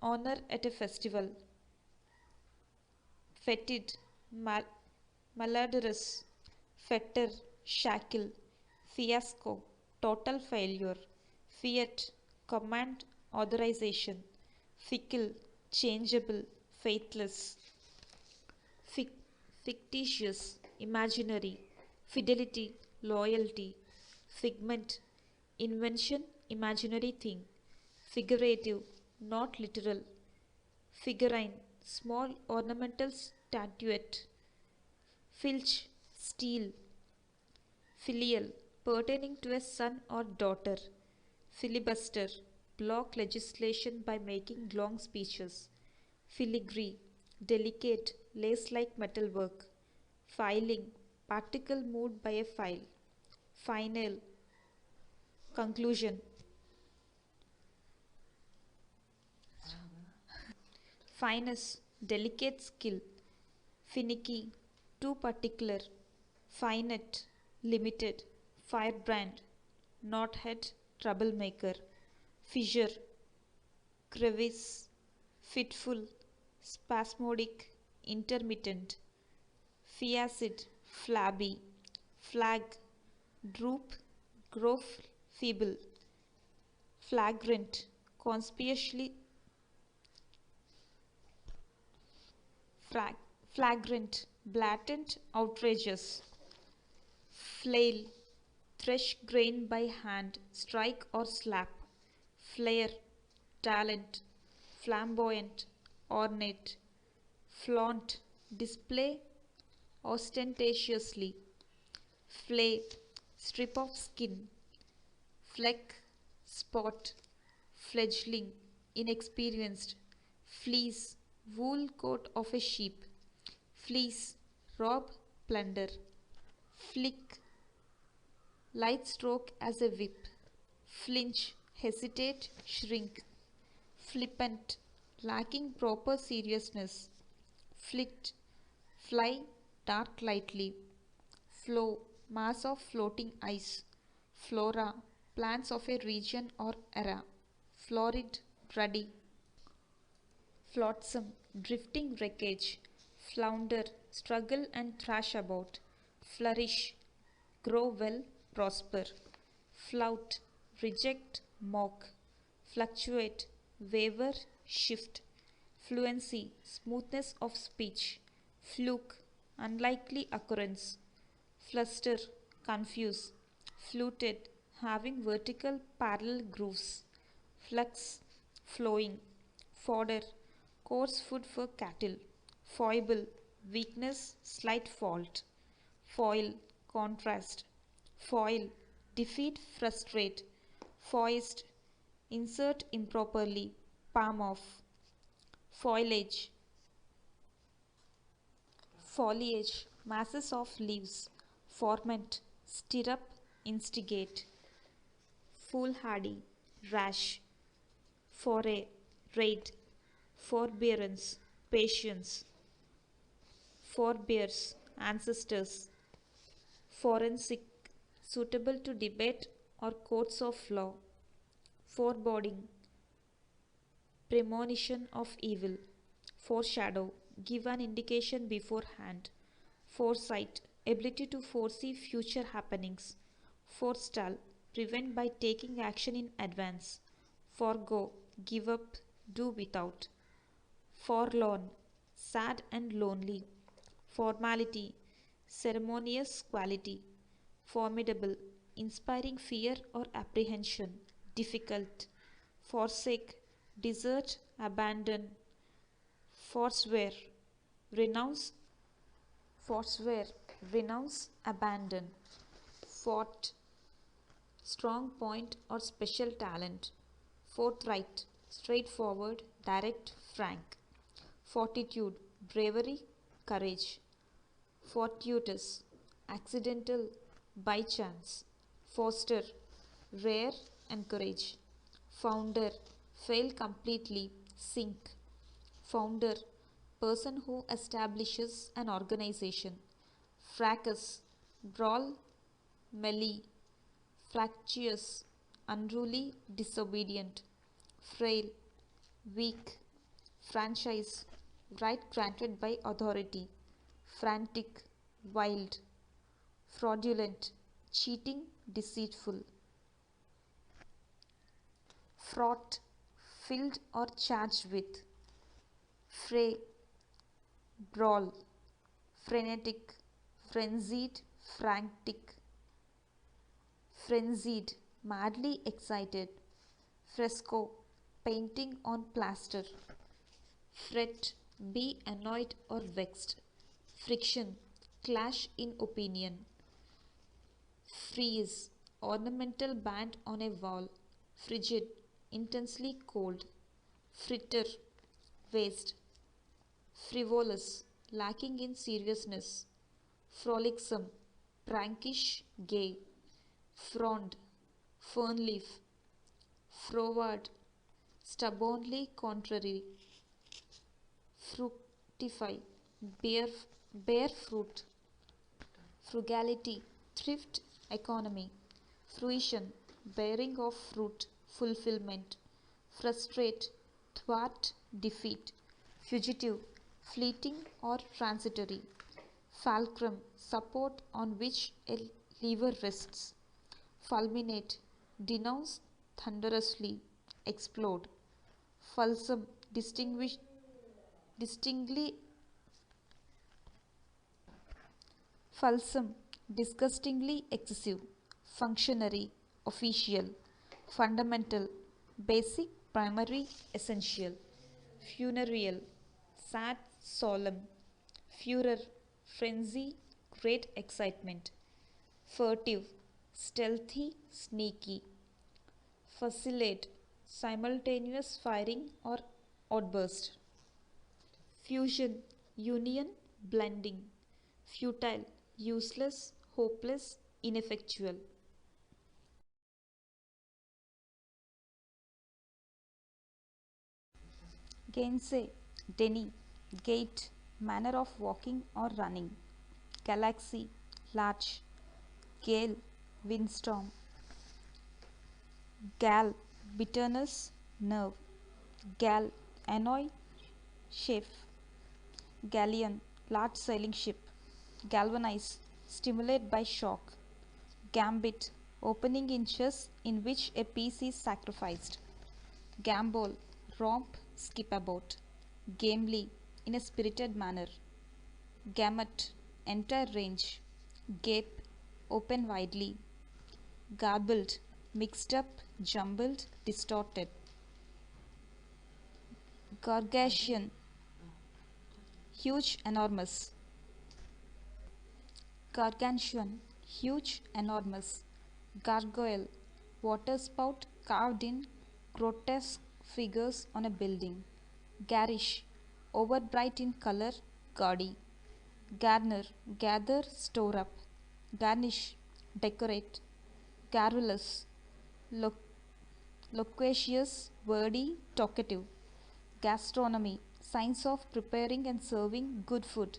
honor at a festival. Fetid, malodorous. Fetter, shackle. Fiasco, total failure. Fiat, command, authorization. Fickle, changeable, faithless. Fictitious, imaginary. Fidelity, loyalty. Figment, invention, imaginary thing. Figurative, not literal. Figurine, small ornamental statuette. Filch, steal. Filial, pertaining to a son or daughter. Filibuster, block legislation by making long speeches. Filigree, delicate, lace-like metalwork. Filing, particle moved by a file. Final, conclusion. Finesse, delicate skill. Finicky, too particular. Finite, limited. Firebrand, knothead, troublemaker. Fissure, crevice. Fitful, spasmodic, intermittent. Fiacid, flabby. Flag, droop, grow feeble. Flagrant, conspicuously flagrant, blatant, outrageous. Flail, thresh grain by hand, strike or slap. Flare, talent. Flamboyant, ornate. Flaunt, display ostentatiously. Flay, strip of skin. Fleck, spot. Fledgling, inexperienced. Fleece, wool coat of a sheep. Fleece, rob, plunder. Flick, light stroke as a whip. Flinch, hesitate, shrink. Flippant, lacking proper seriousness. Flit, fly, dart lightly. Flow, mass of floating ice. Flora, plants of a region or era. Florid, ruddy. Flotsam, drifting wreckage. Flounder, struggle and thrash about. Flourish, grow well, prosper. Flout, reject, mock. Fluctuate, waver, shift. Fluency, smoothness of speech. Fluke, unlikely occurrence. Fluster, confuse. Fluted, having vertical parallel grooves. Flux, flowing. Fodder, coarse food for cattle. Foible, weakness, slight fault. Foil, contrast. Foil, defeat, frustrate. Foist, insert improperly, palm off. Foliage, foliage, masses of leaves. Forment, stir up, instigate. Foolhardy, rash. Foray, raid. Forbearance, patience. Forebears, ancestors. Forensic, suitable to debate or courts of law. Foreboding, premonition of evil. Foreshadow, give an indication beforehand. Foresight, ability to foresee future happenings. Forestall, prevent by taking action in advance. Forgo, give up, do without. Forlorn, sad and lonely. Formality, ceremonious quality. Formidable, inspiring fear or apprehension. Difficult. Forsake, desert, abandon. Forswear, renounce. Forswear, renounce, abandon. Fort, strong point or special talent. Forthright, straightforward, direct, frank. Fortitude, bravery, courage. Fortuitous, accidental, by chance. Foster, rare, encourage. Founder, fail completely, sink. Founder, person who establishes an organization. Fracas, brawl, melee. Fractious, unruly, disobedient. Frail, weak. Franchise, right granted by authority. Frantic, wild. Fraudulent, cheating, deceitful. Fraught, filled or charged with. Fray, brawl. Frenetic, frenzied, frantic. Frenzied, madly excited. Fresco, painting on plaster. Fret, be annoyed or vexed. Friction, clash in opinion. Freeze, ornamental band on a wall. Frigid, intensely cold. Fritter, waste. Frivolous, lacking in seriousness. Frolicsome, prankish, gay. Frond, fern leaf. Froward, stubbornly contrary. Fructify, bear fruit. Frugality, thrift, economy. Fruition, bearing of fruit, fulfillment. Frustrate, thwart, defeat. Fugitive, fleeting or transitory. Fulcrum, support on which a lever rests. Fulminate, denounce thunderously, explode. Fulsome, distinctly fulsome, disgustingly excessive. Functionary, official. Fundamental, basic, primary, essential. Funereal, sad, solemn. Furor, frenzy, great excitement. Furtive, stealthy, sneaky. Fusillade, simultaneous firing or outburst. Fusion, union, blending. Futile, useless, hopeless, ineffectual. Gainsay, denny, gait, manner of walking or running. Galaxy, large. Gale, windstorm. Gal, bitterness, nerve. Gal, annoy, chef, galleon, large sailing ship, galvanize, stimulate by shock, gambit, opening in chess in which a piece is sacrificed, gambol, romp, skip about, gamely, in a spirited manner, gamut, entire range, gape, open widely, garbled, mixed up, jumbled, distorted, gargantuan, huge, enormous, gargantuan, huge, enormous, gargoyle, waterspout carved in grotesque figures on a building, garish, overbright in color, gaudy, garner, gather, store up, garnish, decorate, garrulous, loquacious, wordy, talkative, gastronomy, science of preparing and serving good food,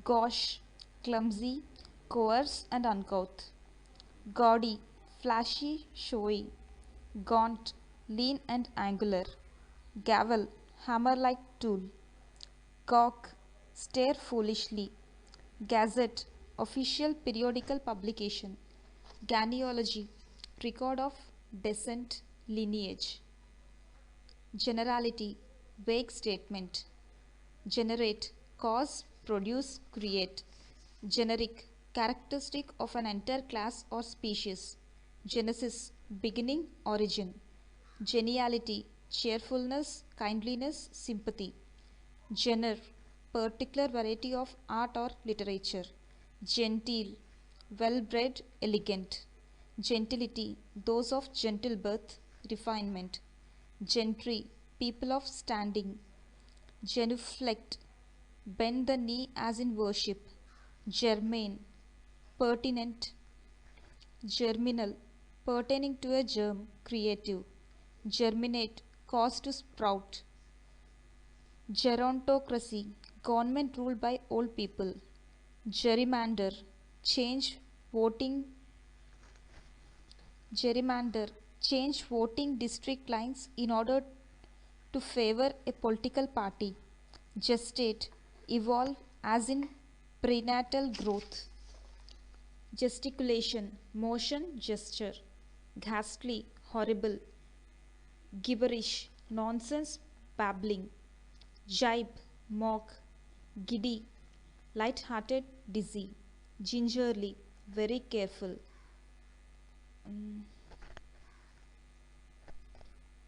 gauche, clumsy, coarse and uncouth, gaudy, flashy, showy, gaunt, lean and angular, gavel, hammer-like tool, gawk, stare foolishly, gazette, official periodical publication, genealogy, record of descent, lineage, generality, vague statement, generate, cause, produce, create, generic, characteristic of an entire class or species, genesis, beginning, origin, geniality, cheerfulness, kindliness, sympathy, genre, particular variety of art or literature, genteel, well bred, elegant, gentility, those of gentle birth, refinement, gentry, people of standing, genuflect, bend the knee as in worship, germane, pertinent, germinal, pertaining to a germ, creative, germinate, cause to sprout, gerontocracy, government ruled by old people, gerrymander, change voting, gerrymander, change voting district lines in order to favor a political party, gestate, evolve as in prenatal growth, gesticulation, motion, gesture, ghastly, horrible, gibberish, nonsense, babbling, jibe, mock, giddy, light-hearted, dizzy, gingerly, very careful,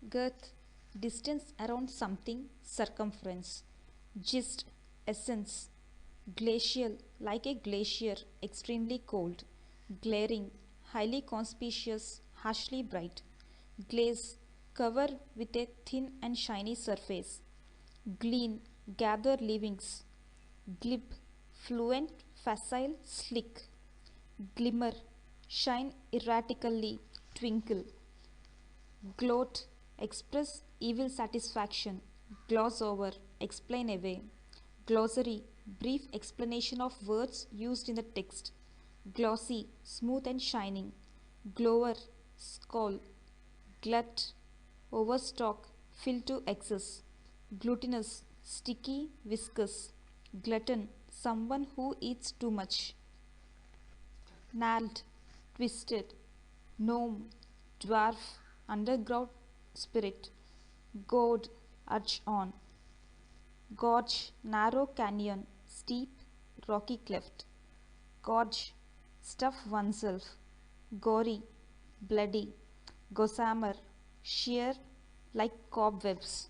girth, distance around something, circumference, gist, essence, glacial, like a glacier, extremely cold, glaring, highly conspicuous, harshly bright, glaze, cover with a thin and shiny surface, glean, gather leavings, glib, fluent, facile, slick, glimmer, shine erratically, twinkle, gloat, express evil satisfaction, gloss over, explain away, glossary, brief explanation of words used in the text, glossy, smooth and shining, glower, scowl, glut, overstock, fill to excess, glutinous, sticky, viscous, glutton, someone who eats too much, gnarled, twisted, gnome, dwarf, underground spirit, goad, urge on, gorge, narrow canyon, steep, rocky cleft, gorge, stuff oneself, gory, bloody, gossamer, sheer like cobwebs,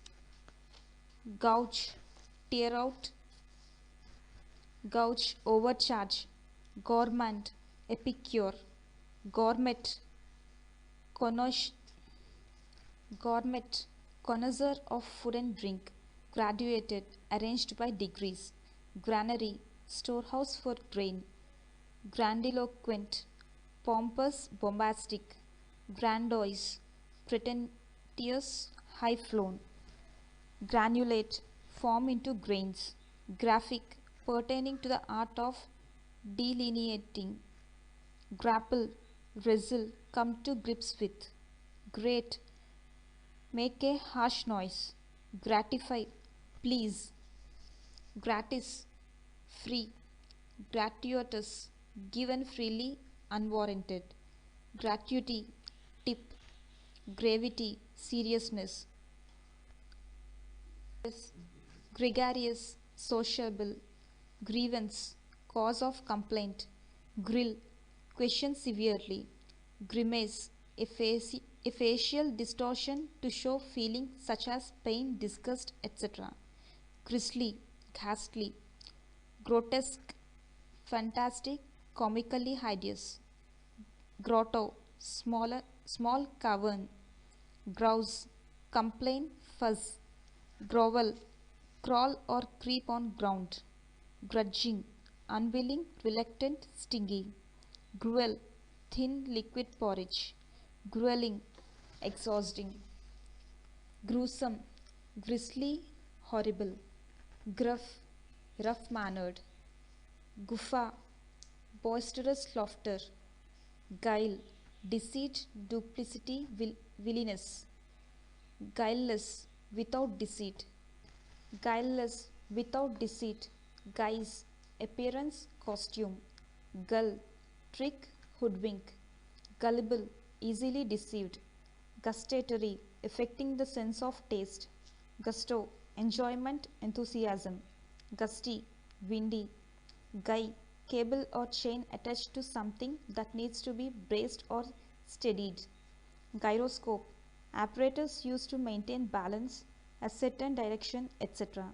gouge, tear out, gouge, overcharge, gourmand, epicure, gourmet, connoisseur, gourmet, connoisseur of food and drink, graduated, arranged by degrees, granary, storehouse for grain, grandiloquent, pompous, bombastic, grandiose, pretentious, high flown, granulate, form into grains, graphic, pertaining to the art of delineating, grapple, wrestle, come to grips with, grate, make a harsh noise, gratify, please, gratis, free, gratuitous, given freely, unwarranted, gratuity, tip, gravity, seriousness, gregarious, sociable, grievance, cause of complaint, grill, question severely, grimace, a facial distortion to show feeling such as pain, disgust, etc. Grisly, ghastly, grotesque, fantastic, comically hideous, grotto, small cavern, grouse, complain, fuzz, grovel, crawl or creep on ground, grudging, unwilling, reluctant, stingy, gruel, thin liquid porridge, grueling, exhausting, gruesome, grisly, horrible, gruff, rough mannered, guffa, boisterous laughter, guile, deceit, duplicity, williness, guileless, without deceit, guileless, without deceit, guise, appearance, costume, gull, trick, hoodwink, gullible, easily deceived, gustatory, affecting the sense of taste, gusto, enjoyment, enthusiasm, gusty, windy, guy, cable or chain attached to something that needs to be braced or steadied, gyroscope, apparatus used to maintain balance, a certain direction, etc.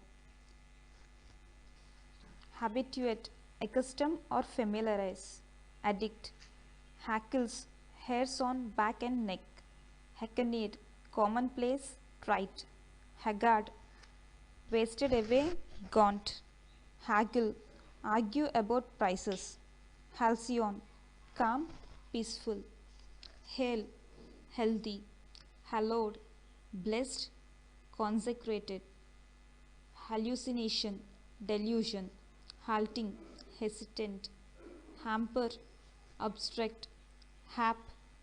Habituate, accustom or familiarize, addict, hackles, hairs on back and neck, hackneyed, commonplace, trite, haggard, wasted away, gaunt, haggle, argue about prices, halcyon, calm, peaceful, hail, healthy, hallowed, blessed, consecrated, hallucination, delusion, halting, hesitant, hamper, abstract, hap,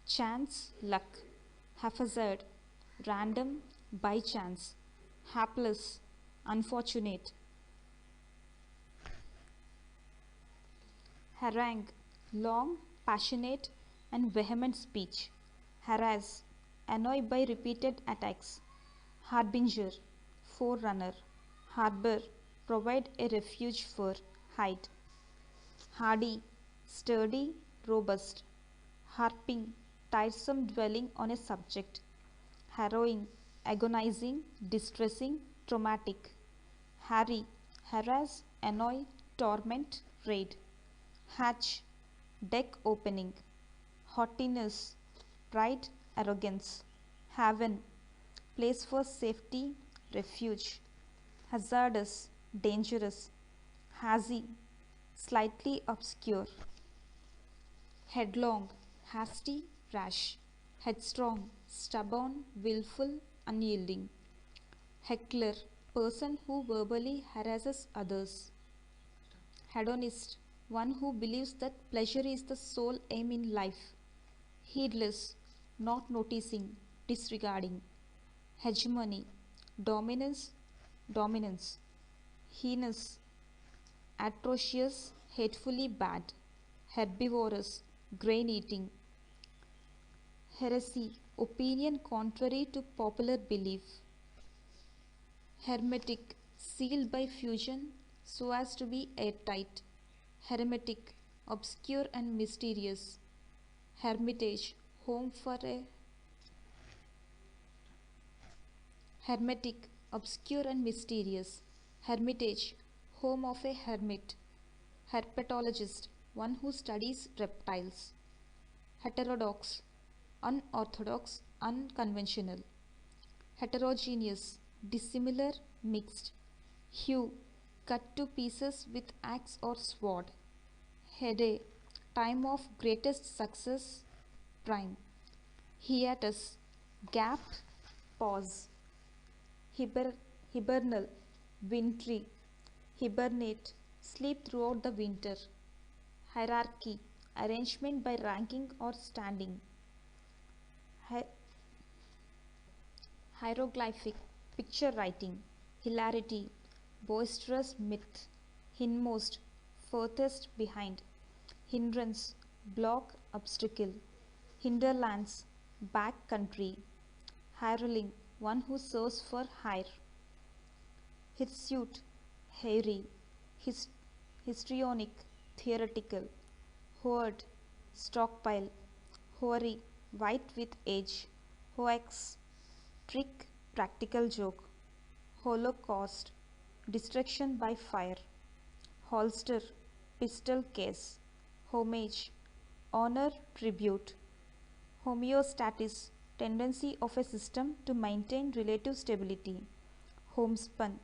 chance, luck, haphazard, random, by chance, hapless, unfortunate, harangue, long, passionate, and vehement speech, harass, annoy by repeated attacks, harbinger, forerunner, harbor, provide a refuge for, hide, hardy, sturdy, robust, harping, tiresome dwelling on a subject, harrowing, agonizing, distressing, traumatic, harry, harass, annoy, torment, raid, hatch, deck opening, haughtiness, pride, arrogance, haven, place for safety, refuge, hazardous, dangerous, hazy, slightly obscure, headlong, hasty, rash, headstrong, stubborn, willful, unyielding, heckler, person who verbally harasses others, hedonist, one who believes that pleasure is the sole aim in life, heedless, not noticing, disregarding, hegemony, dominance, dominance, heinous, atrocious, hatefully bad, herbivorous, grain eating, heresy, opinion contrary to popular belief, hermetic, sealed by fusion so as to be airtight, hermetic, obscure and mysterious, hermitage, home for a hermetic, obscure and mysterious, hermitage, home of a hermit, herpetologist, one who studies reptiles, heterodox, unorthodox, unconventional, heterogeneous, dissimilar, mixed, hew, cut to pieces with axe or sword, heyday, time of greatest success, prime, hiatus, gap, pause, hibernal, wintry, hibernate, sleep throughout the winter, hierarchy, arrangement by ranking or standing, hieroglyphic, picture writing, hilarity, boisterous myth, hinmost, furthest behind, hindrance, block, obstacle, hinterlands, back country, hireling, one who serves for hire, hirsute, hairy, histrionic, theoretical, hoard, stockpile, hoary, white with age, hoax, trick, practical joke, holocaust, destruction by fire, holster, pistol case, homage, honor, tribute, homeostasis, tendency of a system to maintain relative stability, homespun,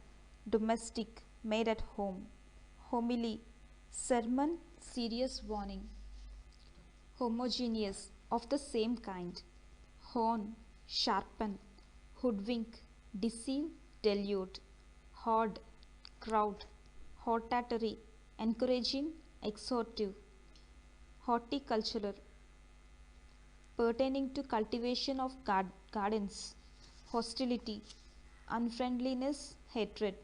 domestic, made at home, homily, sermon, serious warning, homogeneous, of the same kind, hone, sharpen, hoodwink, deceive, delude, horde, crowd, hortatory, encouraging, exhortive, horticultural, pertaining to cultivation of gardens, hostility, unfriendliness, hatred,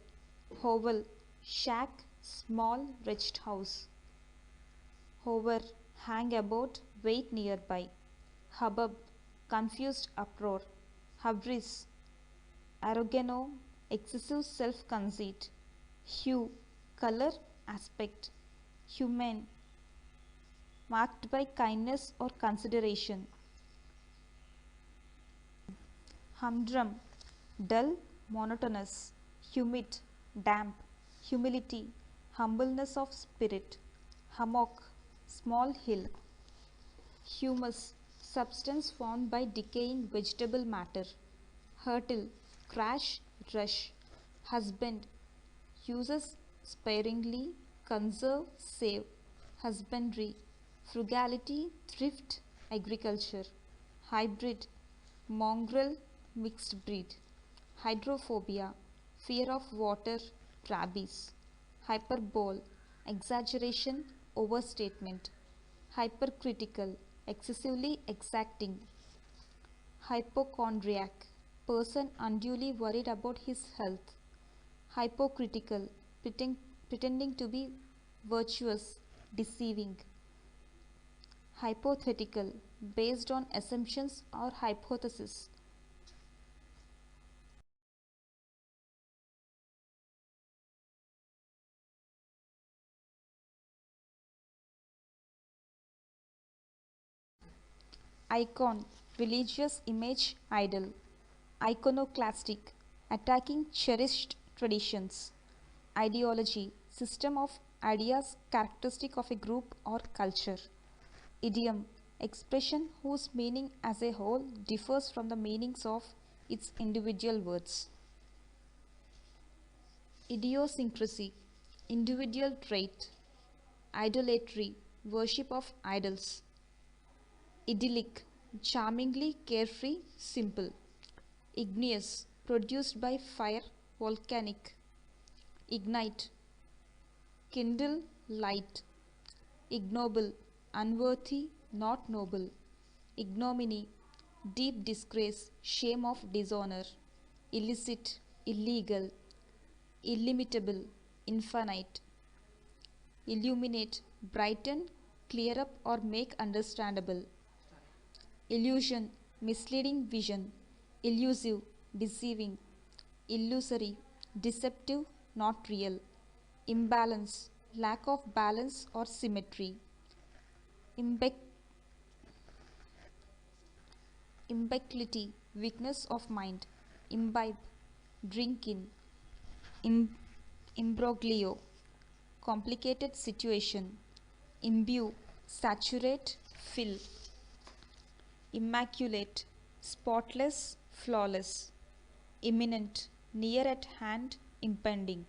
hovel, shack, small, wretched house, hover, hang about, wait nearby, hubbub, confused uproar, hubris, arrogano, excessive self-conceit, hue, color, aspect, humane, marked by kindness or consideration, humdrum, dull, monotonous, humid, damp, humility, humbleness of spirit, hummock, small hill, humus, substance formed by decaying vegetable matter, hurtle, crash, rush, husband, uses sparingly, conserve, save, husbandry, frugality, thrift, agriculture, hybrid, mongrel, mixed breed, hydrophobia, fear of water, rabies, hyperbole, exaggeration, overstatement, hypercritical, excessively exacting, hypochondriac, person unduly worried about his health, hypocritical, pretending to be virtuous, deceiving, hypothetical, based on assumptions or hypotheses, icon, religious image, idol, iconoclastic, attacking cherished traditions, ideology, system of ideas characteristic of a group or culture, idiom, expression whose meaning as a whole differs from the meanings of its individual words, idiosyncrasy, individual trait, idolatry, worship of idols, idyllic, charmingly carefree, simple, igneous, produced by fire, volcanic, ignite, kindle, light, ignoble, unworthy, not noble, ignominy, deep disgrace, shame of dishonor, illicit, illegal, illimitable, infinite, illuminate, brighten, clear up or make understandable, illusion, misleading vision, illusive, deceiving, illusory, deceptive, not real, imbalance, lack of balance or symmetry, imbec imbecility, weakness of mind, imbibe, drink in, Im- imbroglio, complicated situation, imbue, saturate, fill, immaculate, spotless, flawless, imminent, near at hand, impending,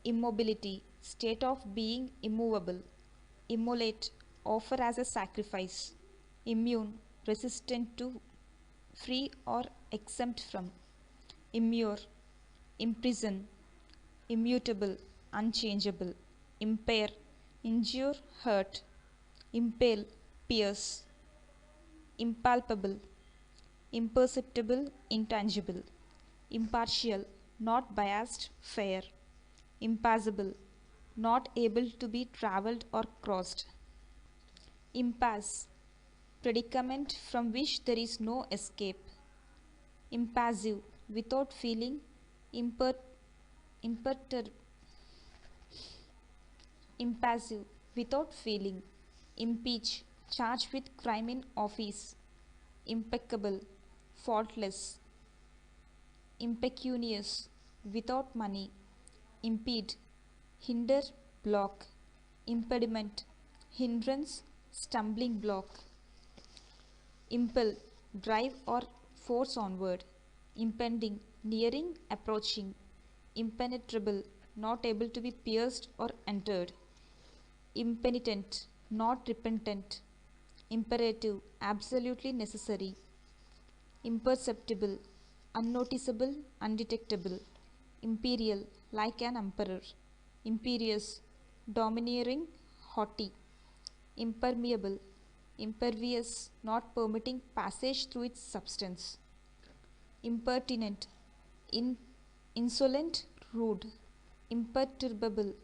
immobility, state of being immovable, immolate, offer as a sacrifice, immune, resistant to, free or exempt from, immure, imprison, immutable, unchangeable, impair, injure, hurt, impale, pierce, impalpable, imperceptible, intangible, impartial, not biased, fair. Impassable, not able to be travelled or crossed. Impasse, predicament from which there is no escape. Impassive, without feeling, imper- imperter- impassive, without feeling. Impeach, charged with crime in office. Impeccable, faultless. Impecunious, without money. Impede, hinder, block. Impediment, hindrance, stumbling block. Impel, drive or force onward. Impending, nearing, approaching. Impenetrable, not able to be pierced or entered. Impenitent, not repentant. Imperative, absolutely necessary. Imperceptible, unnoticeable, undetectable. Imperial, like an emperor. Imperious, domineering, haughty. Impermeable, impervious, not permitting passage through its substance. Impertinent, insolent, rude. Imperturbable,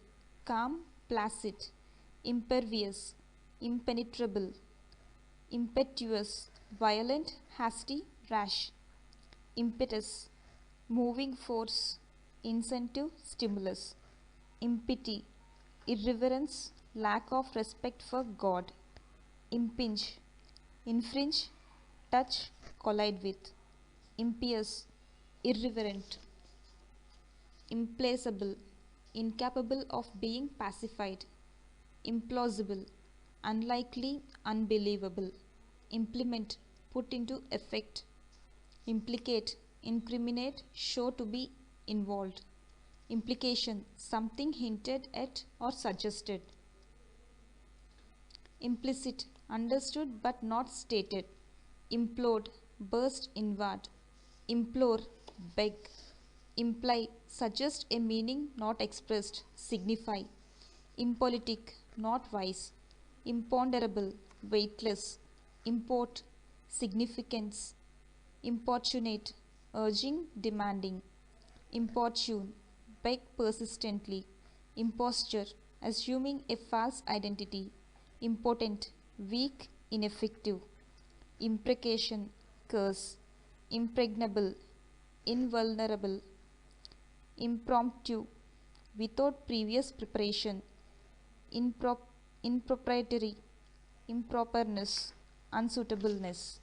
calm, placid. Impervious, impenetrable. Impetuous, violent, hasty, rash. Impetus, moving force, incentive, stimulus. Impity, irreverence, lack of respect for God. Impinge, infringe, touch, collide with. Impious, irreverent. Implacable, incapable of being pacified. Implausible, unlikely, unbelievable. Implement, put into effect. Implicate, incriminate, show to be involved. Implication, something hinted at or suggested. Implicit, understood but not stated. Implode, burst inward. Implore, beg. Imply, suggest a meaning not expressed, signify. Impolitic, not wise. Imponderable, weightless. Import, significance. Importunate, urging, demanding. Importune, beg persistently. Imposture, assuming a false identity. Impotent, weak, ineffective. Imprecation, curse. Impregnable, invulnerable. Impromptu, without previous preparation. Improprietary, improperness, unsuitableness.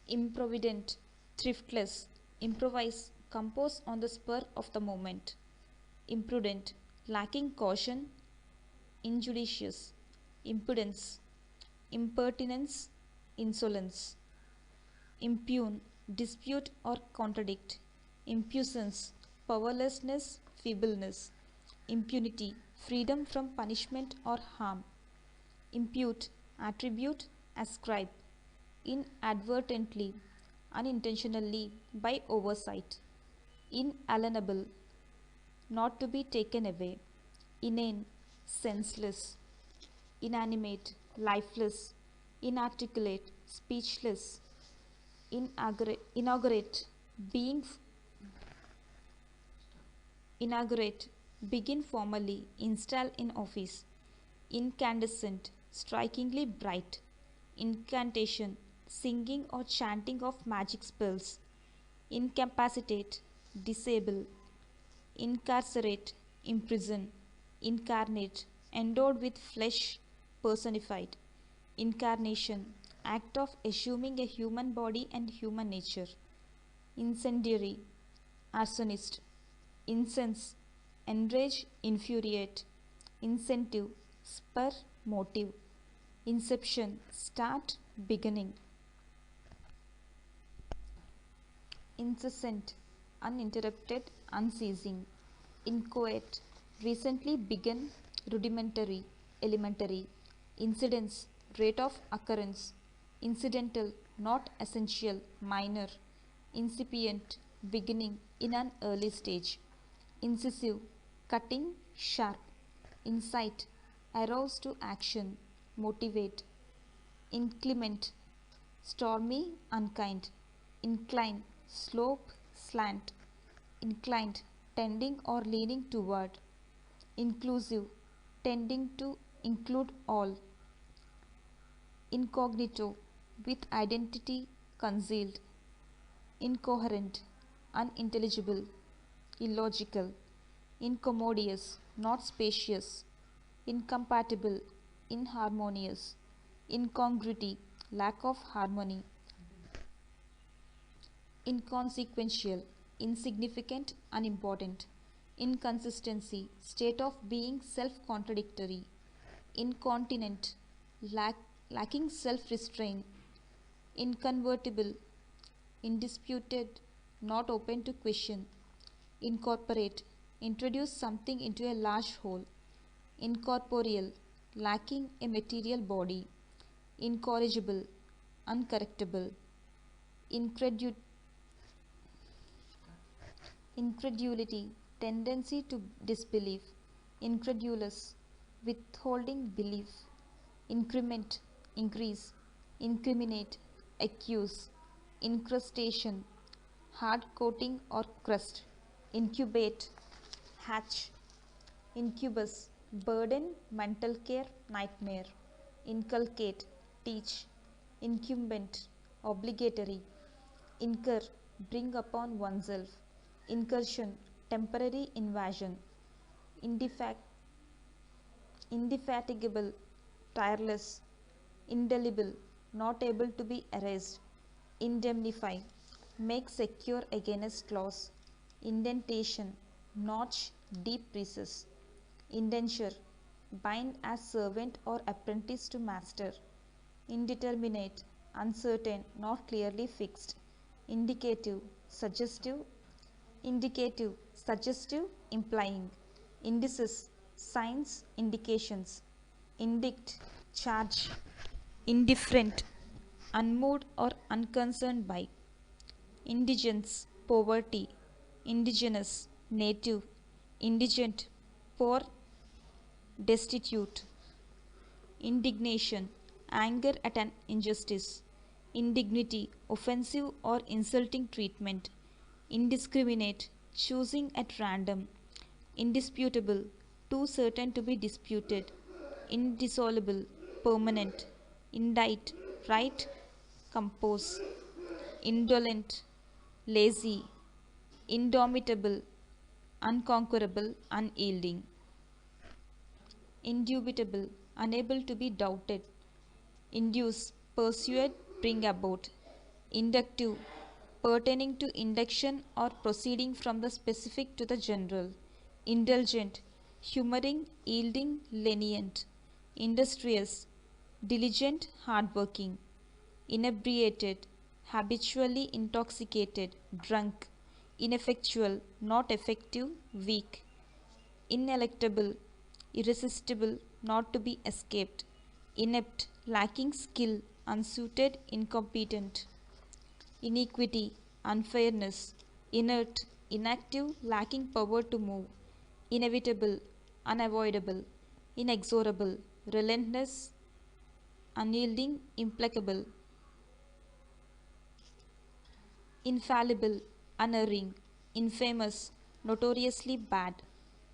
Improvident, thriftless. Improvise, compose on the spur of the moment. Imprudent, lacking caution, injudicious. Impudence, impertinence, insolence. Impugn, dispute or contradict. Impuissance, powerlessness, feebleness. Impunity, freedom from punishment or harm. Impute, attribute, ascribe. Inadvertently, unintentionally, by oversight. Inalienable, not to be taken away. Inane, senseless. Inanimate, lifeless. Inarticulate, speechless. Inaugurate, being inaugurate, begin formally, install in office. Incandescent, strikingly bright. Incantation, singing or chanting of magic spells. Incapacitate, disable. Incarcerate, imprison. Incarnate, endowed with flesh, personified. Incarnation, act of assuming a human body and human nature. Incendiary, arsonist. Incense, enrage, infuriate. Incentive, spur, motive. Inception, start, beginning. Incessant, uninterrupted, unceasing. Inchoate, recently begun, rudimentary, elementary. Incidence, rate of occurrence. Incidental, not essential, minor. Incipient, beginning, in an early stage. Incisive, cutting, sharp. Incite, arouse to action, motivate. Inclement, stormy, unkind. Incline, slope, slant, inclined, tending or leaning toward, inclusive, tending to include all, incognito, with identity concealed, incoherent, unintelligible, illogical, incommodious, not spacious, incompatible, inharmonious, incongruity, lack of harmony, inconsequential, insignificant, unimportant, inconsistency, state of being self-contradictory, incontinent, lacking self-restraint, inconvertible, indisputed, not open to question, incorporate, introduce something into a large whole, incorporeal, lacking a material body, incorrigible, uncorrectable, incredulity, tendency to disbelief, incredulous, withholding belief, increment, increase, incriminate, accuse, incrustation, hard coating or crust, incubate, hatch, incubus, burden, mental care, nightmare, inculcate, teach, incumbent, obligatory, incur, bring upon oneself, incursion, temporary invasion, indefatigable, tireless, indelible, not able to be erased, indemnify, make secure against loss, indentation, notch, deep recess, indenture, bind as servant or apprentice to master, indeterminate, uncertain, not clearly fixed, indicative, suggestive, implying, indices, signs, indications, indict, charge, indifferent, unmoved or unconcerned by, indigence, poverty, indigenous, native, indigent, poor, destitute, indignation, anger at an injustice, indignity, offensive or insulting treatment, indiscriminate, choosing at random, indisputable, too certain to be disputed, indissoluble, permanent, indict, write, compose, indolent, lazy, indomitable, unconquerable, unyielding, indubitable, unable to be doubted, induce, persuade, bring about, inductive, pertaining to induction or proceeding from the specific to the general, indulgent, humoring, yielding, lenient, industrious, diligent, hardworking, inebriated, habitually intoxicated, drunk, ineffectual, not effective, weak, ineluctable, irresistible, not to be escaped, inept, lacking skill, unsuited, incompetent, iniquity, unfairness, inert, inactive, lacking power to move, inevitable, unavoidable, inexorable, relentless, unyielding, implacable, infallible, unerring, infamous, notoriously bad,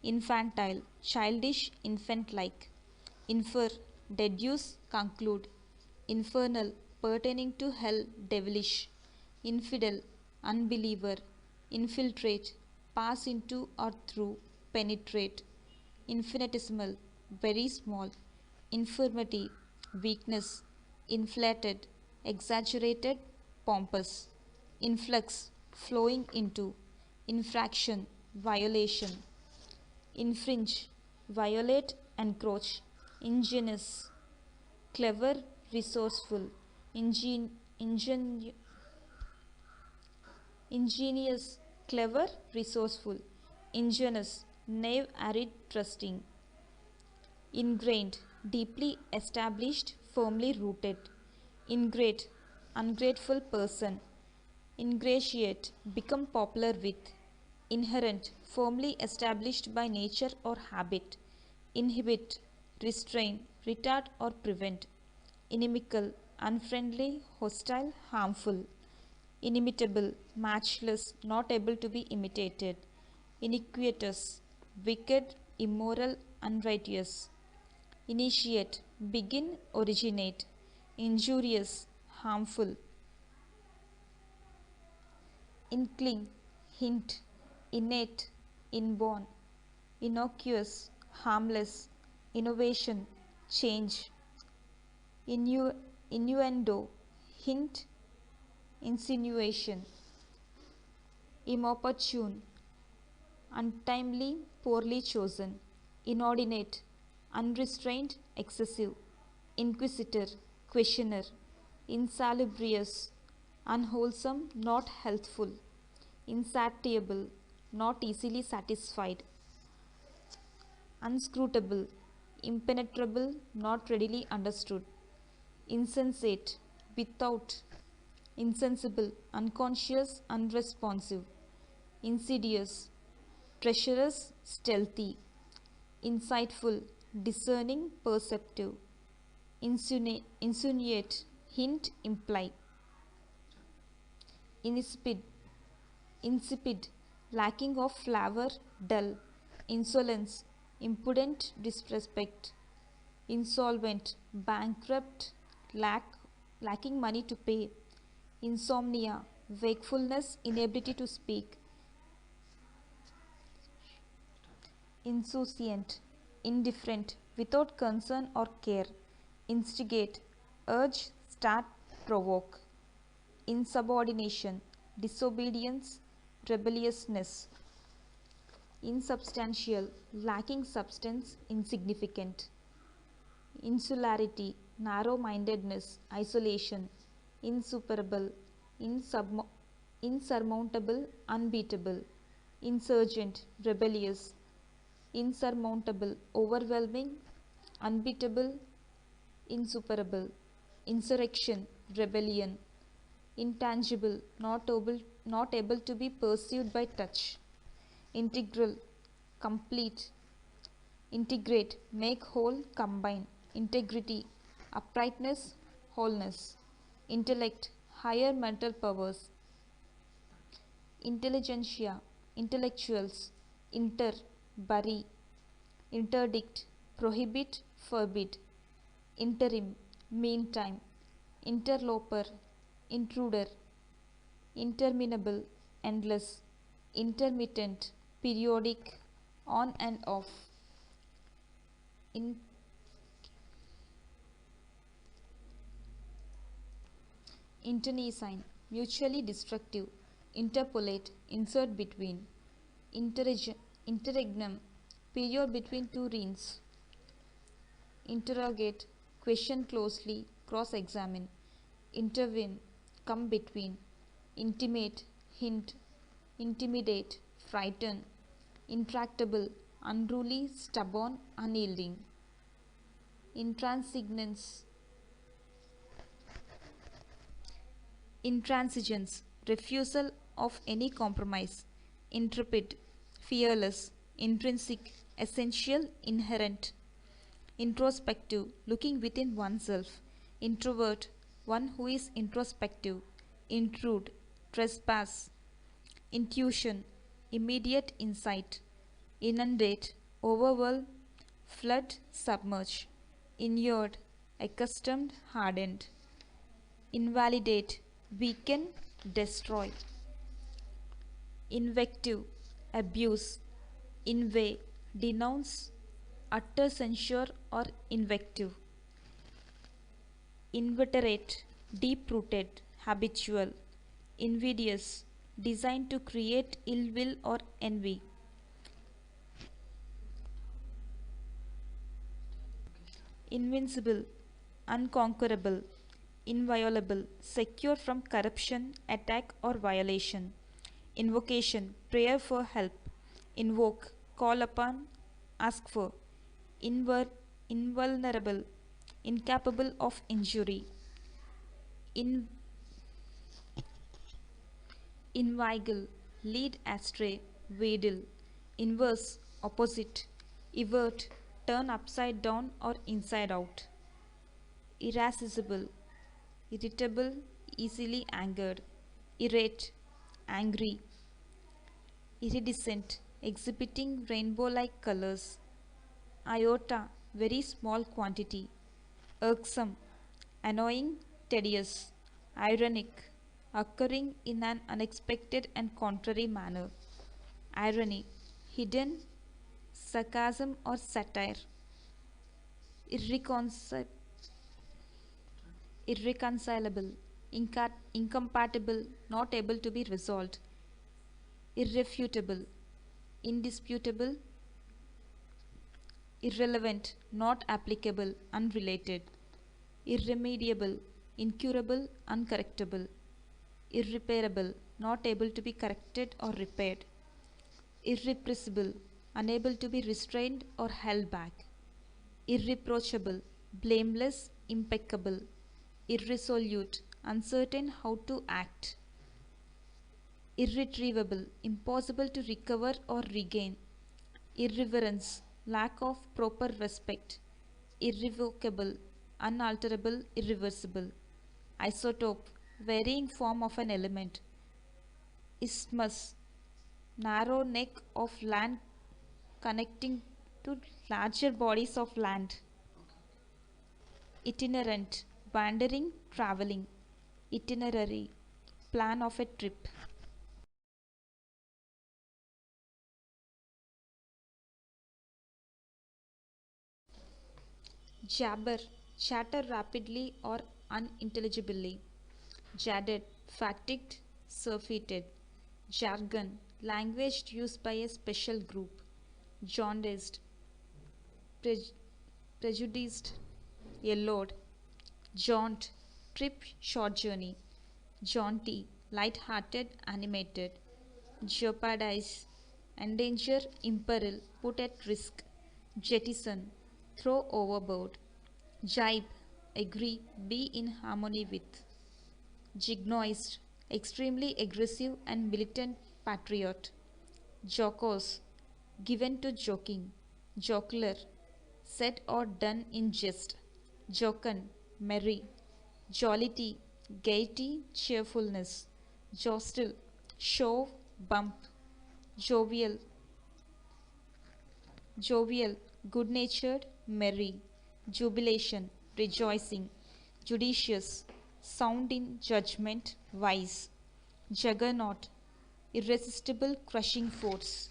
infantile, childish, infant-like, infer, deduce, conclude, infernal, pertaining to hell, devilish, infidel, unbeliever, infiltrate, pass into or through, penetrate, infinitesimal, very small, infirmity, weakness, inflated, exaggerated, pompous, influx, flowing into, infraction, violation, infringe, violate, encroach, ingenious, clever, resourceful, ingenious, clever, resourceful, ingenious, naive, arid, trusting, ingrained, deeply established, firmly rooted, ingrate, ungrateful person, ingratiate, become popular with, inherent, firmly established by nature or habit, inhibit, restrain, retard or prevent, inimical, unfriendly, hostile, harmful, inimitable, matchless, not able to be imitated, iniquitous, wicked, immoral, unrighteous, initiate, begin, originate, injurious, harmful, inkling, hint, innate, inborn, innocuous, harmless, innovation, change, innuendo, hint, insinuation, inopportune, untimely, poorly chosen, inordinate, unrestrained, excessive, inquisitor, questioner, insalubrious, unwholesome, not healthful, insatiable, not easily satisfied, unscrutable, impenetrable, not readily understood, insensate, without, insensible, unconscious, unresponsive, insidious, treacherous, stealthy, insightful, discerning, perceptive, insinuate, hint, imply, insipid, lacking of flavor, dull, insolence, impudent disrespect, insolvent, bankrupt, lacking money to pay, insomnia, wakefulness, inability to speak, insouciant, indifferent, without concern or care, instigate, urge, start, provoke, insubordination, disobedience, rebelliousness, insubstantial, lacking substance, insignificant, insularity, narrow-mindedness, isolation, insuperable, insurmountable, unbeatable, insurgent, rebellious, insurmountable, overwhelming, unbeatable, insuperable, insurrection, rebellion, intangible, not able to be perceived by touch, integral, complete, integrate, make whole, combine, integrity, uprightness, wholeness, intellect, higher mental powers, intelligentsia, intellectuals, inter, bury, interdict, prohibit, forbid, interim, meantime, interloper, intruder, interminable, endless, intermittent, periodic, on and off, internecine, mutually destructive, interpolate, insert between, interregnum, period between two reigns, interrogate, question closely, cross-examine, intervene, come between, intimate, hint, intimidate, frighten, intractable, unruly, stubborn, unyielding, intransigence, intransigence, refusal of any compromise, intrepid, fearless, intrinsic, essential, inherent, introspective, looking within oneself, introvert, one who is introspective, intrude, trespass, intuition, immediate insight, inundate, overwhelm, flood, submerge, inured, accustomed, hardened, invalidate, weaken, destroy, invective, abuse, inveigh, denounce, utter censure or invective, inveterate, deep-rooted, habitual, invidious, designed to create ill will or envy, invincible, unconquerable, inviolable, secure from corruption, attack or violation, invocation, prayer for help, invoke, call upon, ask for, invulnerable, incapable of injury, inveigle, lead astray, wheedle, inverse, opposite, evert, turn upside down or inside out, irascible, irritable, easily angered, irate, angry, iridescent, exhibiting rainbow-like colors, iota, very small quantity, irksome, annoying, tedious, ironic, occurring in an unexpected and contrary manner, irony, hidden, sarcasm or satire, irreconcilable, irreconcilable, incompatible, not able to be resolved, irrefutable, indisputable, irrelevant, not applicable, unrelated, irremediable, incurable, uncorrectable, irreparable, not able to be corrected or repaired, irrepressible, unable to be restrained or held back, irreproachable, blameless, impeccable, irresolute, uncertain how to act, irretrievable, impossible to recover or regain, irreverence, lack of proper respect, irrevocable, unalterable, irreversible, isotope, varying form of an element, isthmus, narrow neck of land connecting to larger bodies of land, itinerant, wandering, traveling, itinerary, plan of a trip. Jabber, chatter rapidly or unintelligibly. Jaded, fatigued, surfeited. Jargon, language used by a special group. Jaundiced, prejudiced, yellowed. Jaunt, trip, short journey. Jaunty, light-hearted, animated. Jeopardize, endanger, imperil, put at risk. Jettison, throw overboard. Jibe, agree, be in harmony with. Jignoist, extremely aggressive and militant patriot. Jocose, given to joking. Jocular, said or done in jest. Jocund, merry. Jollity, gaiety, cheerfulness. Jostle, show, bump. Jovial, good natured, merry. Jubilation, rejoicing. Judicious, sound in judgment, wise. Juggernaut, irresistible, crushing force.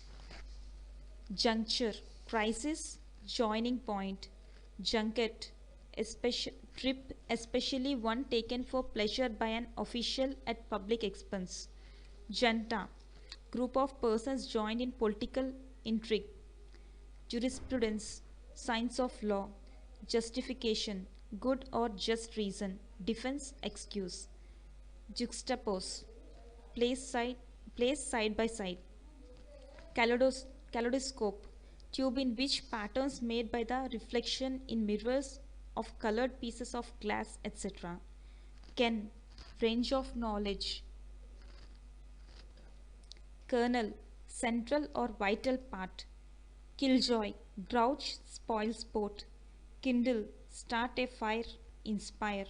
Juncture, crisis, joining point. Junket, trip, especially one taken for pleasure by an official at public expense. Junta, group of persons joined in political intrigue. Jurisprudence, science of law. Justification, good or just reason. Defense, excuse. Juxtapose, place side by side. Kaleidoscope, tube in which patterns made by the reflection in mirrors of colored pieces of glass, etc. Ken, range of knowledge. Kernel, central or vital part. Killjoy, grouch, spoil sport. Kindle, start a fire, inspire.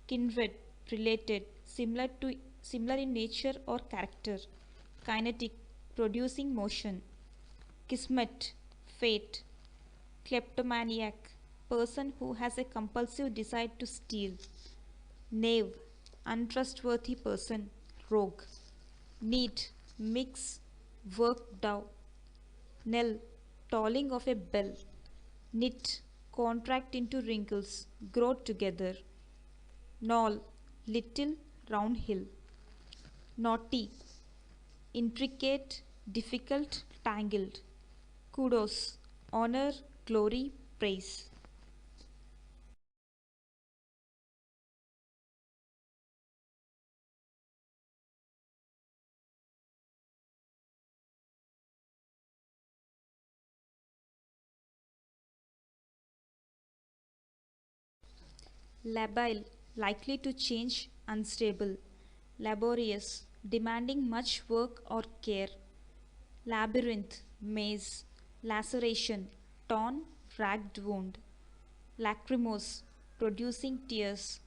Kindred, related, similar in nature or character. Kinetic, producing motion. Kismet, fate. Kleptomaniac, person who has a compulsive desire to steal. Knave, untrustworthy person, rogue. Neat, mix, work down. Knell, tolling of a bell. Knit, contract into wrinkles, grow together. Knoll, little, round hill. Knotty, intricate, difficult, tangled. Kudos, honor, glory, praise. Labile, likely to change, unstable. Laborious, demanding much work or care. Labyrinth, maze. Laceration, torn, ragged wound. Lachrymose, producing tears.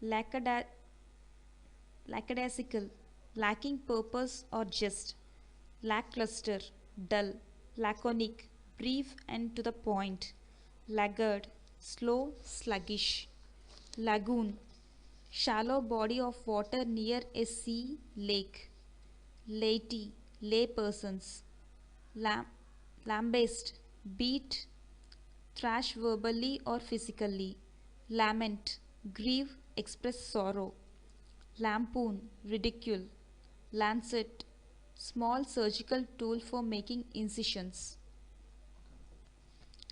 Lacada- lackadaisical, lacking purpose or jest, lackluster, dull, laconic, brief and to the point, laggard, slow, sluggish, lagoon, shallow body of water near a sea, lake, laity, lay persons, lam- lambaste, beat, thrash verbally or physically, lament, grieve, express sorrow, lampoon, ridicule, lancet, small surgical tool for making incisions,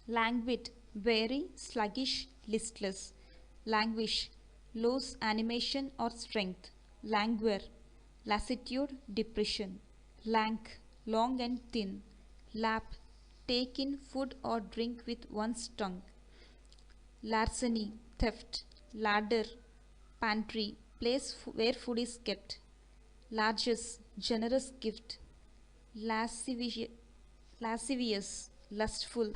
languid, weary, sluggish, listless, languish, lose animation or strength, languor, lassitude, depression, lank, long and thin, lap, take in food or drink with one's tongue, larceny, theft, larder, pantry, place where food is kept, largesse, generous gift, lascivious, lascivious, lustful,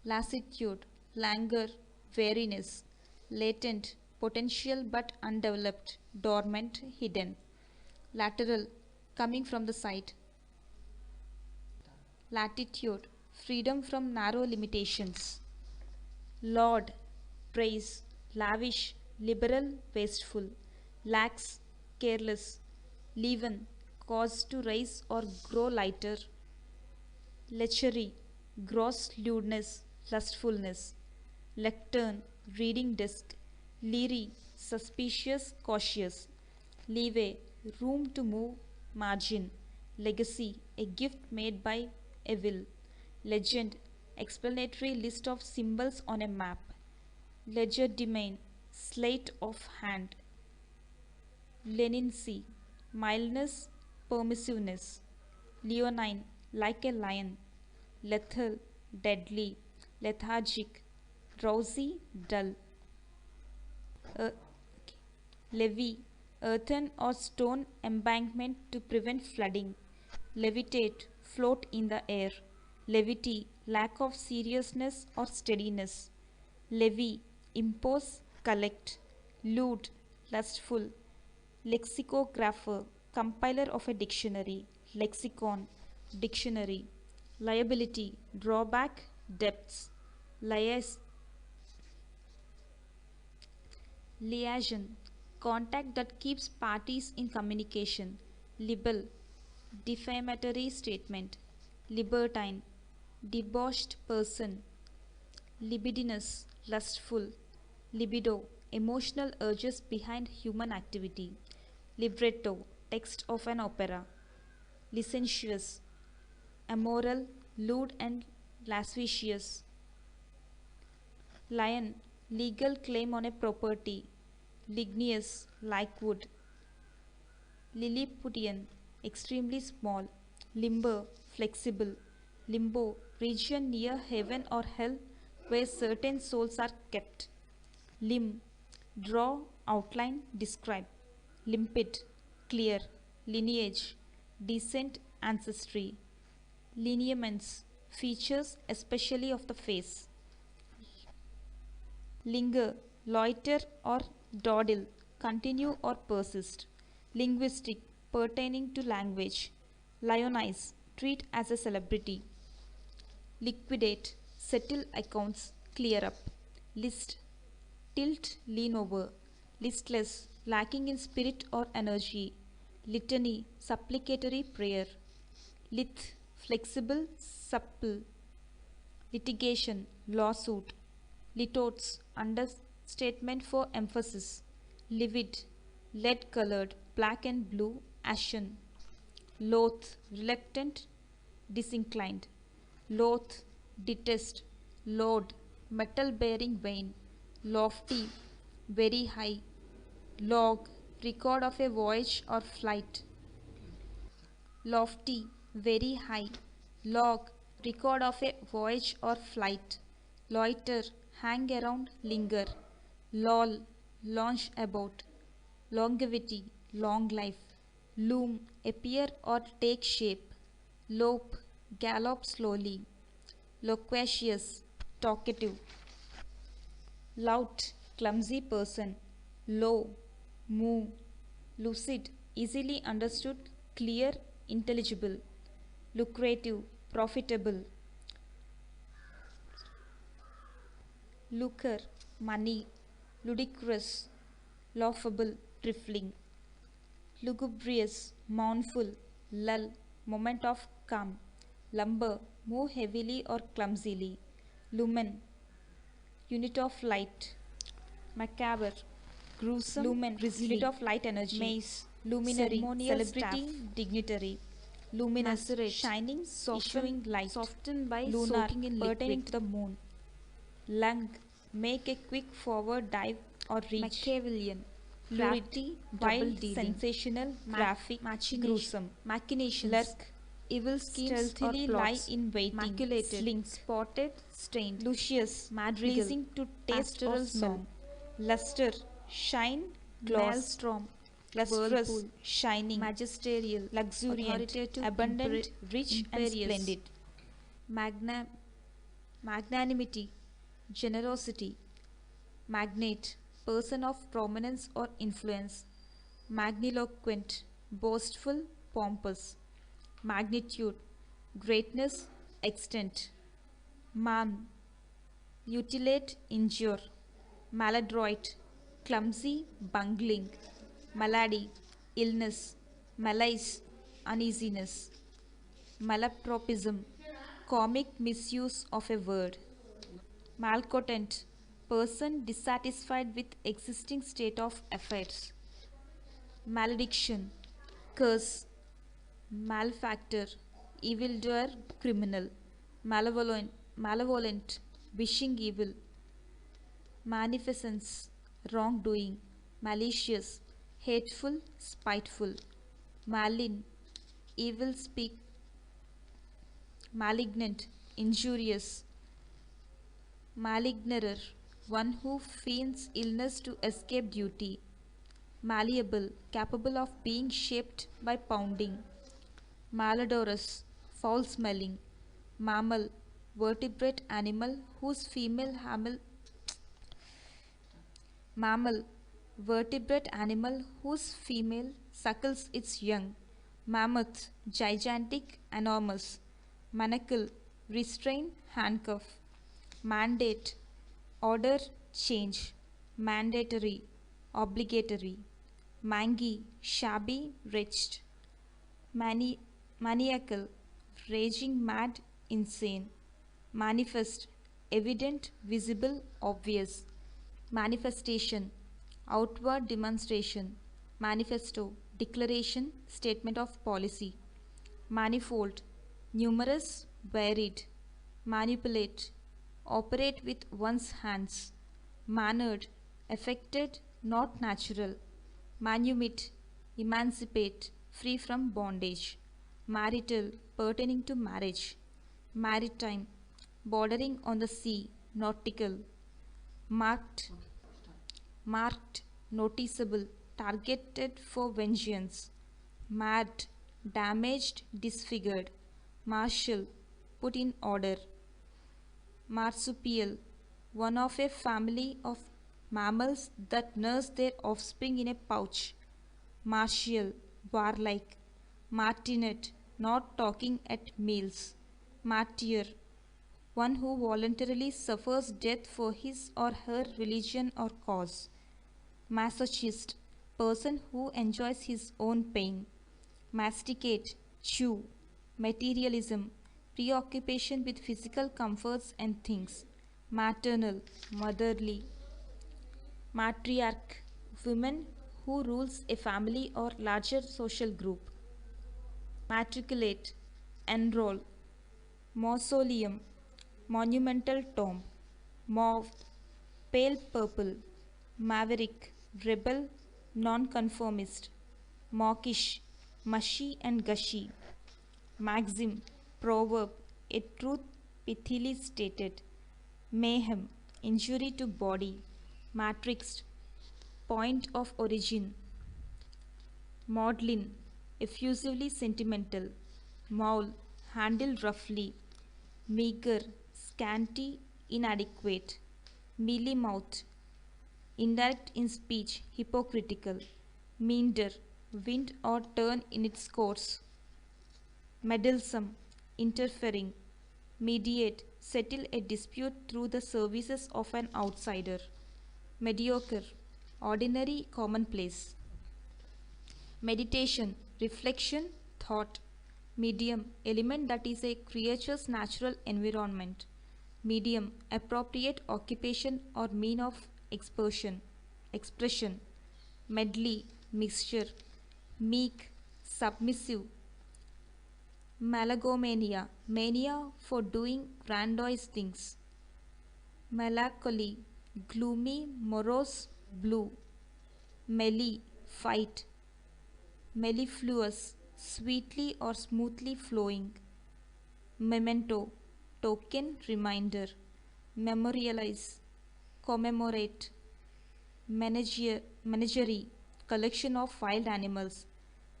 lassitude, languor, weariness, latent, potential but undeveloped, dormant, hidden, lateral, coming from the side, latitude, freedom from narrow limitations, Lord, praise, lavish, liberal, wasteful, lax, careless, leaven, cause to rise or grow lighter, lechery, gross lewdness, lustfulness, lectern, reading desk, leery, suspicious, cautious, leeway, room to move, margin, legacy, a gift made by a will, legend, explanatory list of symbols on a map, legerdemain, sleight of hand, leniency, mildness, permissiveness, leonine, like a lion, lethal, deadly, lethargic, drowsy, dull, uh, levee, earthen or stone embankment to prevent flooding, levitate, float in the air, levity, lack of seriousness or steadiness, levy, impose, collect, lewd, lustful, lexicographer, compiler of a dictionary, lexicon, dictionary, liability, drawback, debts, lias, liaison, contact that keeps parties in communication, libel, defamatory statement, libertine, debauched person, libidinous, lustful, libido, emotional urges behind human activity, libretto, text of an opera, licentious, amoral, lewd and lascivious, lion, legal claim on a property, ligneous, like wood, Lilliputian, extremely small, limber, flexible, limbo, region near heaven or hell where certain souls are kept, limb, draw, outline, describe, limpid, clear, lineage, descent, ancestry, lineaments, features especially of the face, linger, loiter or dawdle, continue or persist, linguistic, pertaining to language, lionize, treat as a celebrity, liquidate, settle accounts, clear up, list, tilt, lean over, listless, lacking in spirit or energy, litany, supplicatory prayer, lith, flexible, supple, litigation, lawsuit, litotes, understatement for emphasis, livid, lead colored, black and blue, ashen, loath, reluctant, disinclined, loath, detest, load, metal bearing vein, lofty, very high, log, record of a voyage or flight, lofty, very high, log, record of a voyage or flight, loiter, hang around, linger, loll, launch about, longevity, long life, loom, appear or take shape, lope, gallop slowly, loquacious, talkative, lout, clumsy person, low, moo, lucid, easily understood, clear, intelligible, lucrative, profitable, lucre, money, ludicrous, laughable, trifling, lugubrious, mournful, lull, moment of calm, lumber, move heavily or clumsily, lumen, unit of light, macabre, gruesome, lumen, grisly, unit of light energy, mace, luminary, ceremonial celebrity, staff, dignitary, luminous, macerate, shining, issuing light, softened by lunar, soaking in pertaining to liquid, the moon, lung, make a quick forward dive or reach, Machiavellian, lurid, crafty, double wild, dealing, sensational, graphic, gruesome, machinations, lurk, evil schemes or stealthily lie plots, in waiting, maculated, slink, spotted, stained, luscious, madrigal, pleasing to taste or pastoral smell, song, luster, shine, gloss, maelstrom, lustrous, whirlpool, shining, magisterial, luxuriant, authoritative, abundant, rich and imperious, splendid, magna- magnanimity, generosity, magnate, person of prominence or influence, magniloquent, boastful, pompous, magnitude, greatness, extent, man, mutilate, injure, maladroit, clumsy, bungling, malady, illness, malaise, uneasiness, malapropism, comic misuse of a word, malcontent, person dissatisfied with existing state of affairs, malediction, curse, malefactor, evildoer, criminal, malevolent, wishing evil, magnificence, wrongdoing, malicious, hateful, spiteful, malign, evil speak, malignant, injurious, malignerer, one who feigns illness to escape duty, malleable, capable of being shaped by pounding, malodorous, foul smelling, mammal, vertebrate animal whose female mammal, vertebrate animal whose female suckles its young, mammoth, gigantic, enormous, manacle, restrain, handcuff, mandate, order, change, mandatory, obligatory, mangy, shabby, wretched, maniacal, raging mad, insane, manifest, evident, visible, obvious, manifestation, outward demonstration, manifesto, declaration, statement of policy, manifold, numerous, varied, manipulate, operate with one's hands, mannered, affected, not natural, manumit, emancipate, free from bondage, marital, pertaining to marriage, maritime, bordering on the sea, nautical, marked, marked, noticeable, targeted for vengeance, mad, damaged, disfigured, martial, put in order, marsupial, one of a family of mammals that nurse their offspring in a pouch, martial, warlike, martinet, not talking at meals, martyr, one who voluntarily suffers death for his or her religion or cause, masochist, person who enjoys his own pain, masticate, chew, materialism, preoccupation with physical comforts and things, maternal, motherly, matriarch, woman who rules a family or larger social group, matriculate, enroll, mausoleum, monumental tomb, mauve, pale purple, maverick, rebel, nonconformist, mawkish, mushy and gushy, maxim, proverb, a truth pithily stated, mayhem, injury to body, matrixed, point of origin, maudlin, effusively sentimental, maul, handle roughly, meager, scanty, inadequate, mealy mouth, indirect in speech, hypocritical, meander, wind or turn in its course. Meddlesome, interfering. Mediate, settle a dispute through the services of an outsider. Mediocre, ordinary, commonplace. Meditation, reflection, thought. Medium, element that is a creature's natural environment. Medium, appropriate occupation or mean of expression. Medley, mixture. Meek, submissive. Megalomania, mania for doing grandiose things. Melancholy, gloomy, morose, blue. Melly, fight. Mellifluous, sweetly or smoothly flowing. Memento, token, reminder. Memorialize, commemorate. Menagerie, collection of wild animals.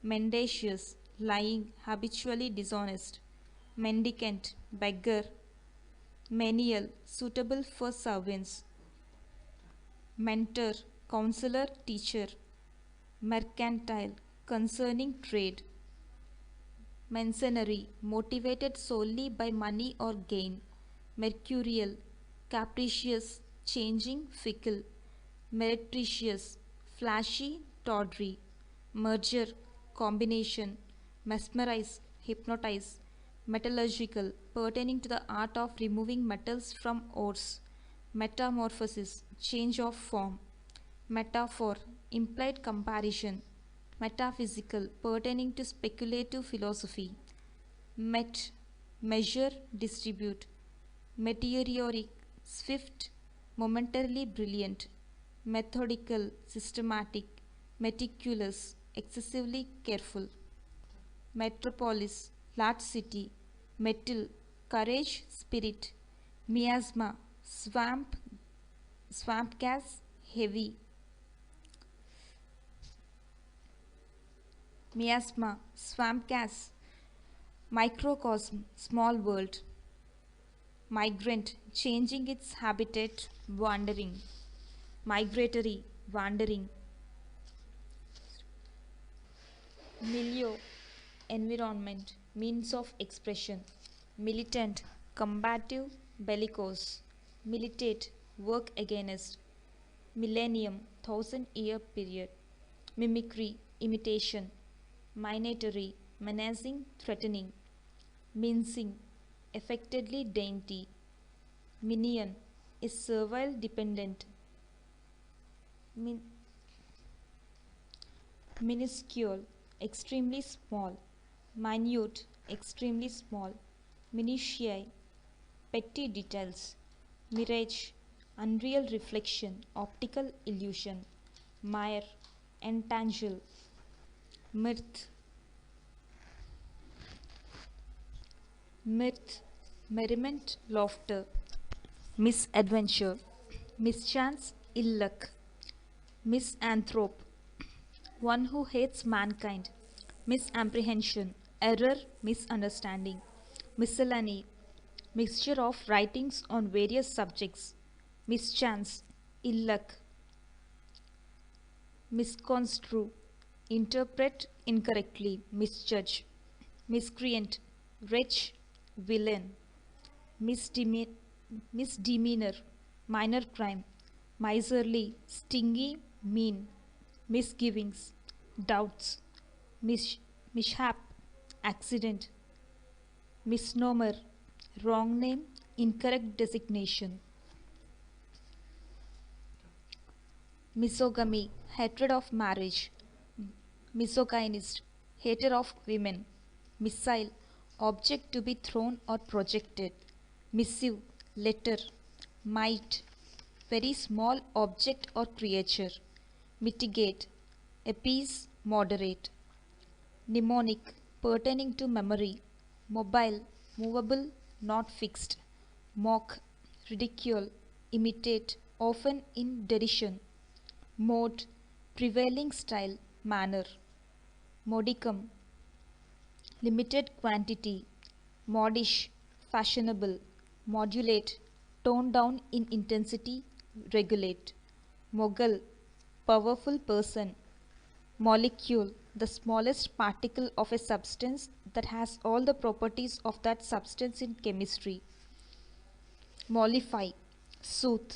Mendacious, lying, habitually dishonest. Mendicant, beggar. Menial, suitable for servants. Mentor, counselor, teacher. Mercantile, concerning trade. Mercenary, motivated solely by money or gain. Mercurial, capricious, changing, fickle. Meretricious, flashy, tawdry. Merger, combination. Mesmerize, hypnotize. Metallurgical, pertaining to the art of removing metals from ores. Metamorphosis, change of form. Metaphor, implied comparison. Metaphysical, pertaining to speculative philosophy. Met, measure, distribute. Meteoric, swift, momentarily brilliant. Methodical, systematic. Meticulous, excessively careful. Metropolis, large city. Metal, courage, spirit. Miasma, swamp gas, heavy. Miasma, swamp gas. Microcosm, small world. Migrant, changing its habitat, wandering. Migratory, wandering. Milieu, environment, means of expression. Militant, combative, bellicose. Militate, work against. Millennium, 1,000-year period. Mimicry, imitation. Minatory, menacing, threatening. Mincing, affectedly dainty. Minion, a servile dependent. Minuscule, extremely small. Minute, extremely small. Minutiae, petty details. Mirage, unreal reflection, optical illusion. Mire, intangible. Mirth, merriment, laughter. Misadventure, mischance, ill luck. Misanthrope, one who hates mankind. Misapprehension, error, misunderstanding. Miscellany, mixture of writings on various subjects. Mischance, ill luck. Misconstrue, interpret incorrectly, misjudge. Miscreant, wretch, villain. Misdemeanor, minor crime. Miserly, stingy, mean. Misgivings, doubts. Mishap, accident. Misnomer, wrong name, incorrect designation. Misogamy, hatred of marriage. Misogynist, hater of women. Missile, object to be thrown or projected. Missive, letter. Mite, very small object or creature. Mitigate, appease, moderate. Mnemonic, pertaining to memory. Mobile, movable, not fixed. Mock, ridicule, imitate, often in derision. Mode, prevailing style, manner. Modicum, limited quantity. Modish, fashionable. Modulate, tone down in intensity, regulate. Mogul, powerful person. Molecule, the smallest particle of a substance that has all the properties of that substance in chemistry. Mollify, soothe.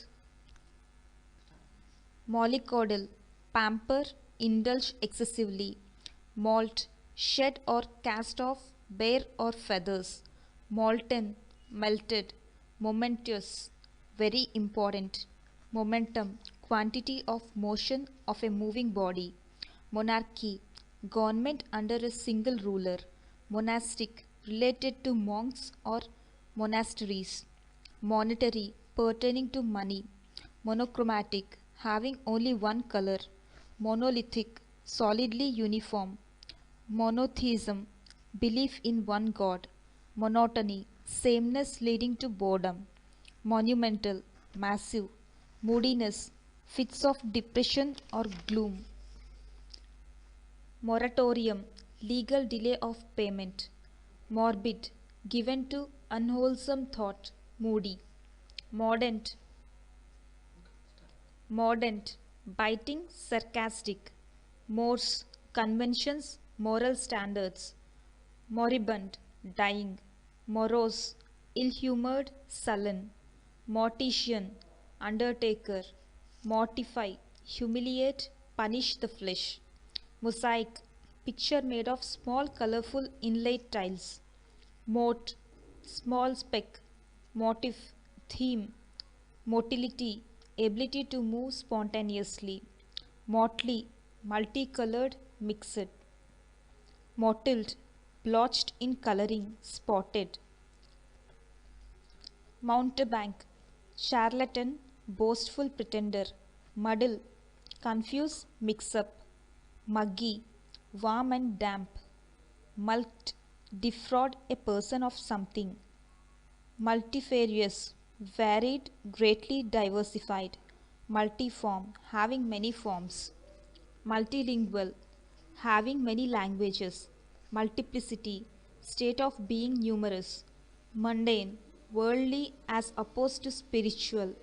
Mollycoddle, pamper, indulge excessively. Molt, shed or cast off, bare or feathers. Molten, melted. Momentous, very important. Momentum, quantity of motion of a moving body. Monarchy, government under a single ruler. Monastic, related to monks or monasteries. Monetary, pertaining to money. Monochromatic, having only one color. Monolithic, solidly uniform. Monotheism, belief in one god. Monotony, sameness leading to boredom. Monumental, massive. Moodiness, fits of depression or gloom. Moratorium, legal delay of payment. Morbid, given to unwholesome thought. Moody. Mordant, mordant, biting, sarcastic. Mores, conventions, moral standards. Moribund, dying. Morose, ill-humored, sullen. Mortician, undertaker. Mortify, humiliate, punish the flesh. Mosaic, picture made of small colorful inlaid tiles. Mote, small speck. Motif, theme. Motility, ability to move spontaneously. Motley, multicolored, mixed. Mottled, blotched in coloring, spotted. Mountebank, charlatan, boastful pretender. Muddle, confuse, mix up. Muggy, warm and damp. Mulct, defraud a person of something. Multifarious, varied, greatly diversified. Multiform, having many forms. Multilingual, having many languages. Multiplicity, state of being numerous. Mundane, worldly as opposed to spiritual.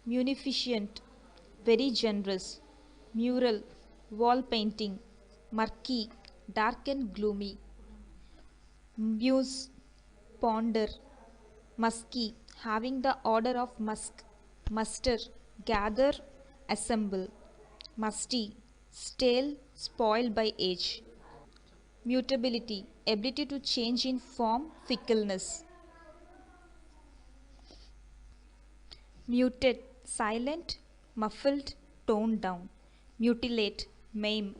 Munificent, very generous. Mural, wall painting. Murky, dark and gloomy. Muse, ponder. Musky, having the odor of musk. Muster, gather, assemble. Musty, stale, spoiled by age. Mutability, ability to change in form, fickleness. Muted, silent, muffled, toned down. Mutilate, maim.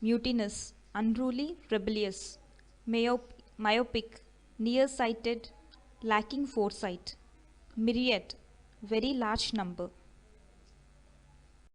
Mutinous, unruly, rebellious. Myopic, nearsighted, lacking foresight. Myriad, very large number.